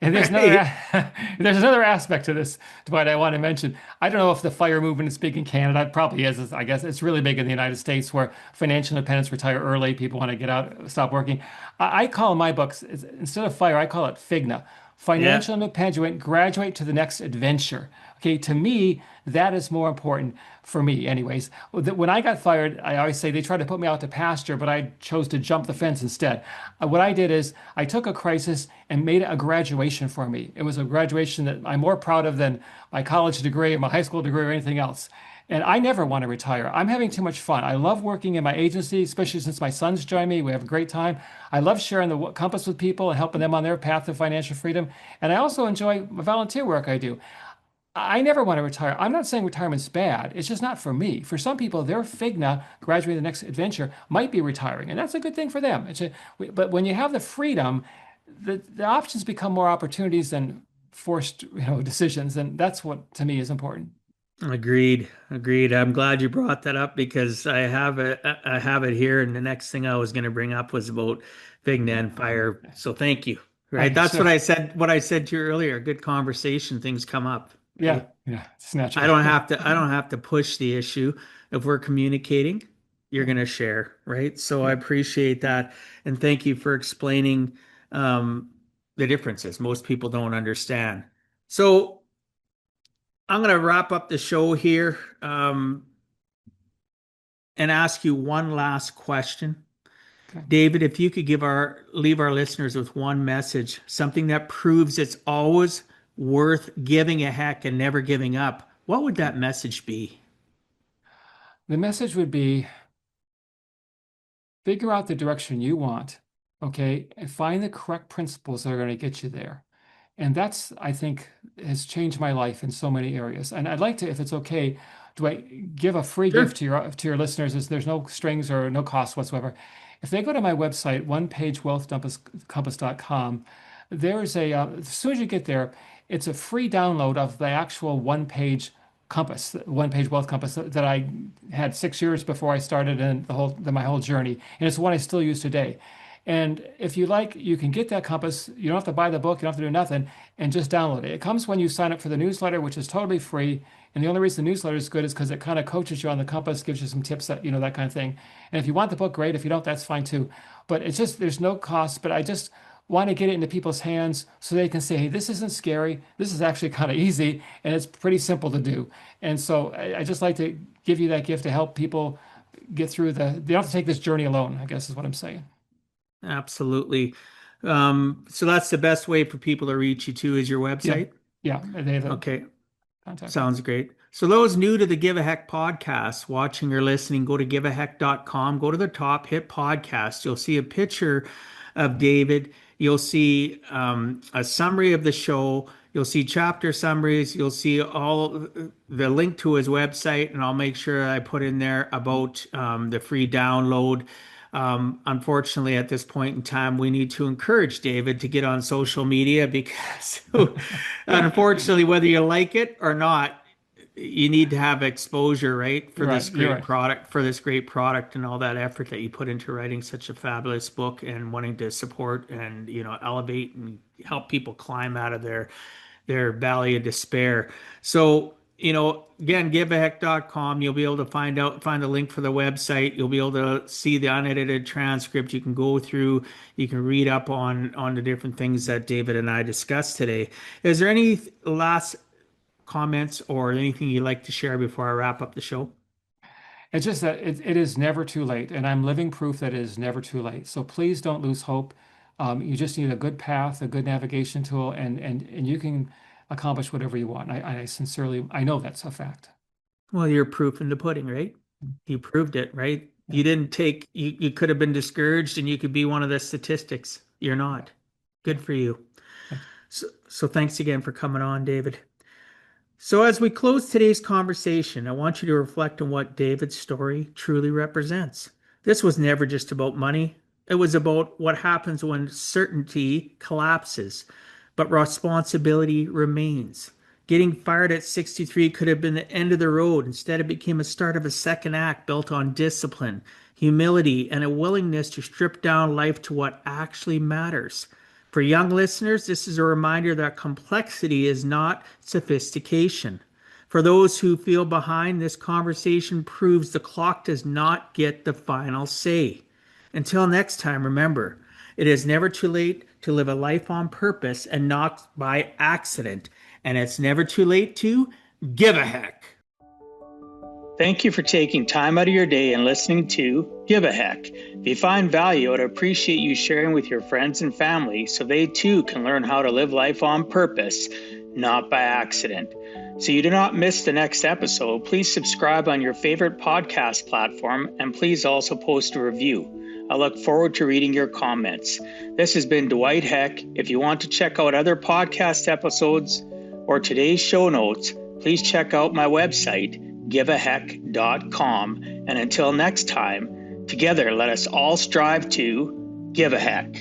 And there's another right? there's another aspect to this, Dwight, I want to mention. I don't know if the FIRE movement is big in Canada. It probably is. I guess it's really big in the United States where financial independence, retire early, people want to get out, stop working. I call my books, instead of FIRE, I call it FIGNA. Yeah, Financial independence, graduate to the next adventure. Okay, to me, that is more important for me, anyways. When I got fired, I always say they tried to put me out to pasture, but I chose to jump the fence instead. What I did is I took a crisis and made it a graduation for me. It was a graduation that I'm more proud of than my college degree, my high school degree, or anything else. And I never want to retire. I'm having too much fun. I love working in my agency, especially since my sons join me. We have a great time. I love sharing the compass with people and helping them on their path to financial freedom. And I also enjoy the volunteer work I do. I never want to retire. I'm not saying retirement's bad. It's just not for me. For some people, their Figna, graduating the next adventure, might be retiring, and that's a good thing for them. But when you have the freedom, the options become more opportunities than forced, decisions, and that's what to me is important. agreed, agreed. I'm glad you brought that up because I have it here, and the next thing I was going to bring up was about Vigna and fire. So thank you. Right, that's what Sure. I said. What I said to you earlier. Good conversation. Things come up. Yeah, Right. yeah, it's natural. I don't have to I don't have to push the issue. If we're communicating, you're Yeah, going to share, right? So I yeah, appreciate that and thank you for explaining um, the differences. Most people don't understand. So I'm going to wrap up the show here and ask you one last question. okay. David, if you could leave our listeners with one message, something that proves it's always worth giving a heck and never giving up, what would that message be? The message would be figure out the direction you want, okay, and find the correct principles that are going to get you there. And that's, I think, has changed my life in so many areas. And I'd like to, if it's okay, do I give a free gift Sure. to your listeners? There's no strings or no cost whatsoever. If they go to my website, onepagewealthcompass.com, there's as soon as you get there, it's a free download of the actual one-page compass, one-page wealth compass that I had 6 years before I started and my whole journey. And it's the one I still use today. And if you like, you can get that compass. You don't have to buy the book, you don't have to do nothing, and just download it. It comes when you sign up for the newsletter, which is totally free. And the only reason the newsletter is good is because it kind of coaches you on the compass, gives you some tips that kind of thing. And if you want the book, great. If you don't, that's fine too. But it's just, there's no cost. But I just want to get it into people's hands so they can say, hey, this isn't scary. This is actually kind of easy and it's pretty simple to do. And so I just like to give you that gift to help people get through they don't have to take this journey alone, I guess is what I'm saying. Absolutely. So that's the best way for people to reach you too is your Yeah. website. Yeah. They have a Okay, contact. sounds great. So those new to the Give a Heck podcast, watching or listening, go to giveaheck.com, go to the top, hit podcast. You'll see a picture of David. You'll see a summary of the show. You'll see chapter summaries. You'll see all the link to his website, and I'll make sure I put in there about the free download. Unfortunately, at this point in time, we need to encourage David to get on social media because, unfortunately, whether you like it or not, you need to have exposure, right, for You're this right. You're great right. product, and all that effort that you put into writing such a fabulous book and wanting to support and, elevate and help people climb out of their valley of despair. So, again, giveaheck.com, you'll be able to find the link for the website. You'll be able to see the unedited transcript. You can go through, you can read up on the different things that David and I discussed today. Is there any last comments or anything you'd like to share before I wrap up the show? It's just that it is never too late, and I'm living proof that it is never too late. So please don't lose hope. You just need a good path, a good navigation tool, and you can accomplish whatever you want. I sincerely, I know that's a fact. Well, you're proof in the pudding, right? You proved it, right? Yeah, You could have been discouraged and you could be one of the statistics. You're yeah, not. yeah. Good for you. Thanks. So thanks again for coming on, David. So, as we close today's conversation, I want you to reflect on what David's story truly represents. This was never just about money, it was about what happens when certainty collapses, but responsibility remains. Getting fired at 63 could have been the end of the road. Instead, it became a start of a second act built on discipline, humility, and a willingness to strip down life to what actually matters. For young listeners, this is a reminder that complexity is not sophistication. For those who feel behind, this conversation proves the clock does not get the final say. Until next time, remember, it is never too late to live a life on purpose and not by accident. And it's never too late to give a heck. Thank you for taking time out of your day and listening to Give a Heck. If you find value, I'd appreciate you sharing with your friends and family so they too can learn how to live life on purpose, not by accident. So you do not miss the next episode, please subscribe on your favorite podcast platform and please also post a review. I look forward to reading your comments. This has been Dwight Heck. If you want to check out other podcast episodes or today's show notes, please check out my website, giveaheck.com. And until next time, together let us all strive to give a heck.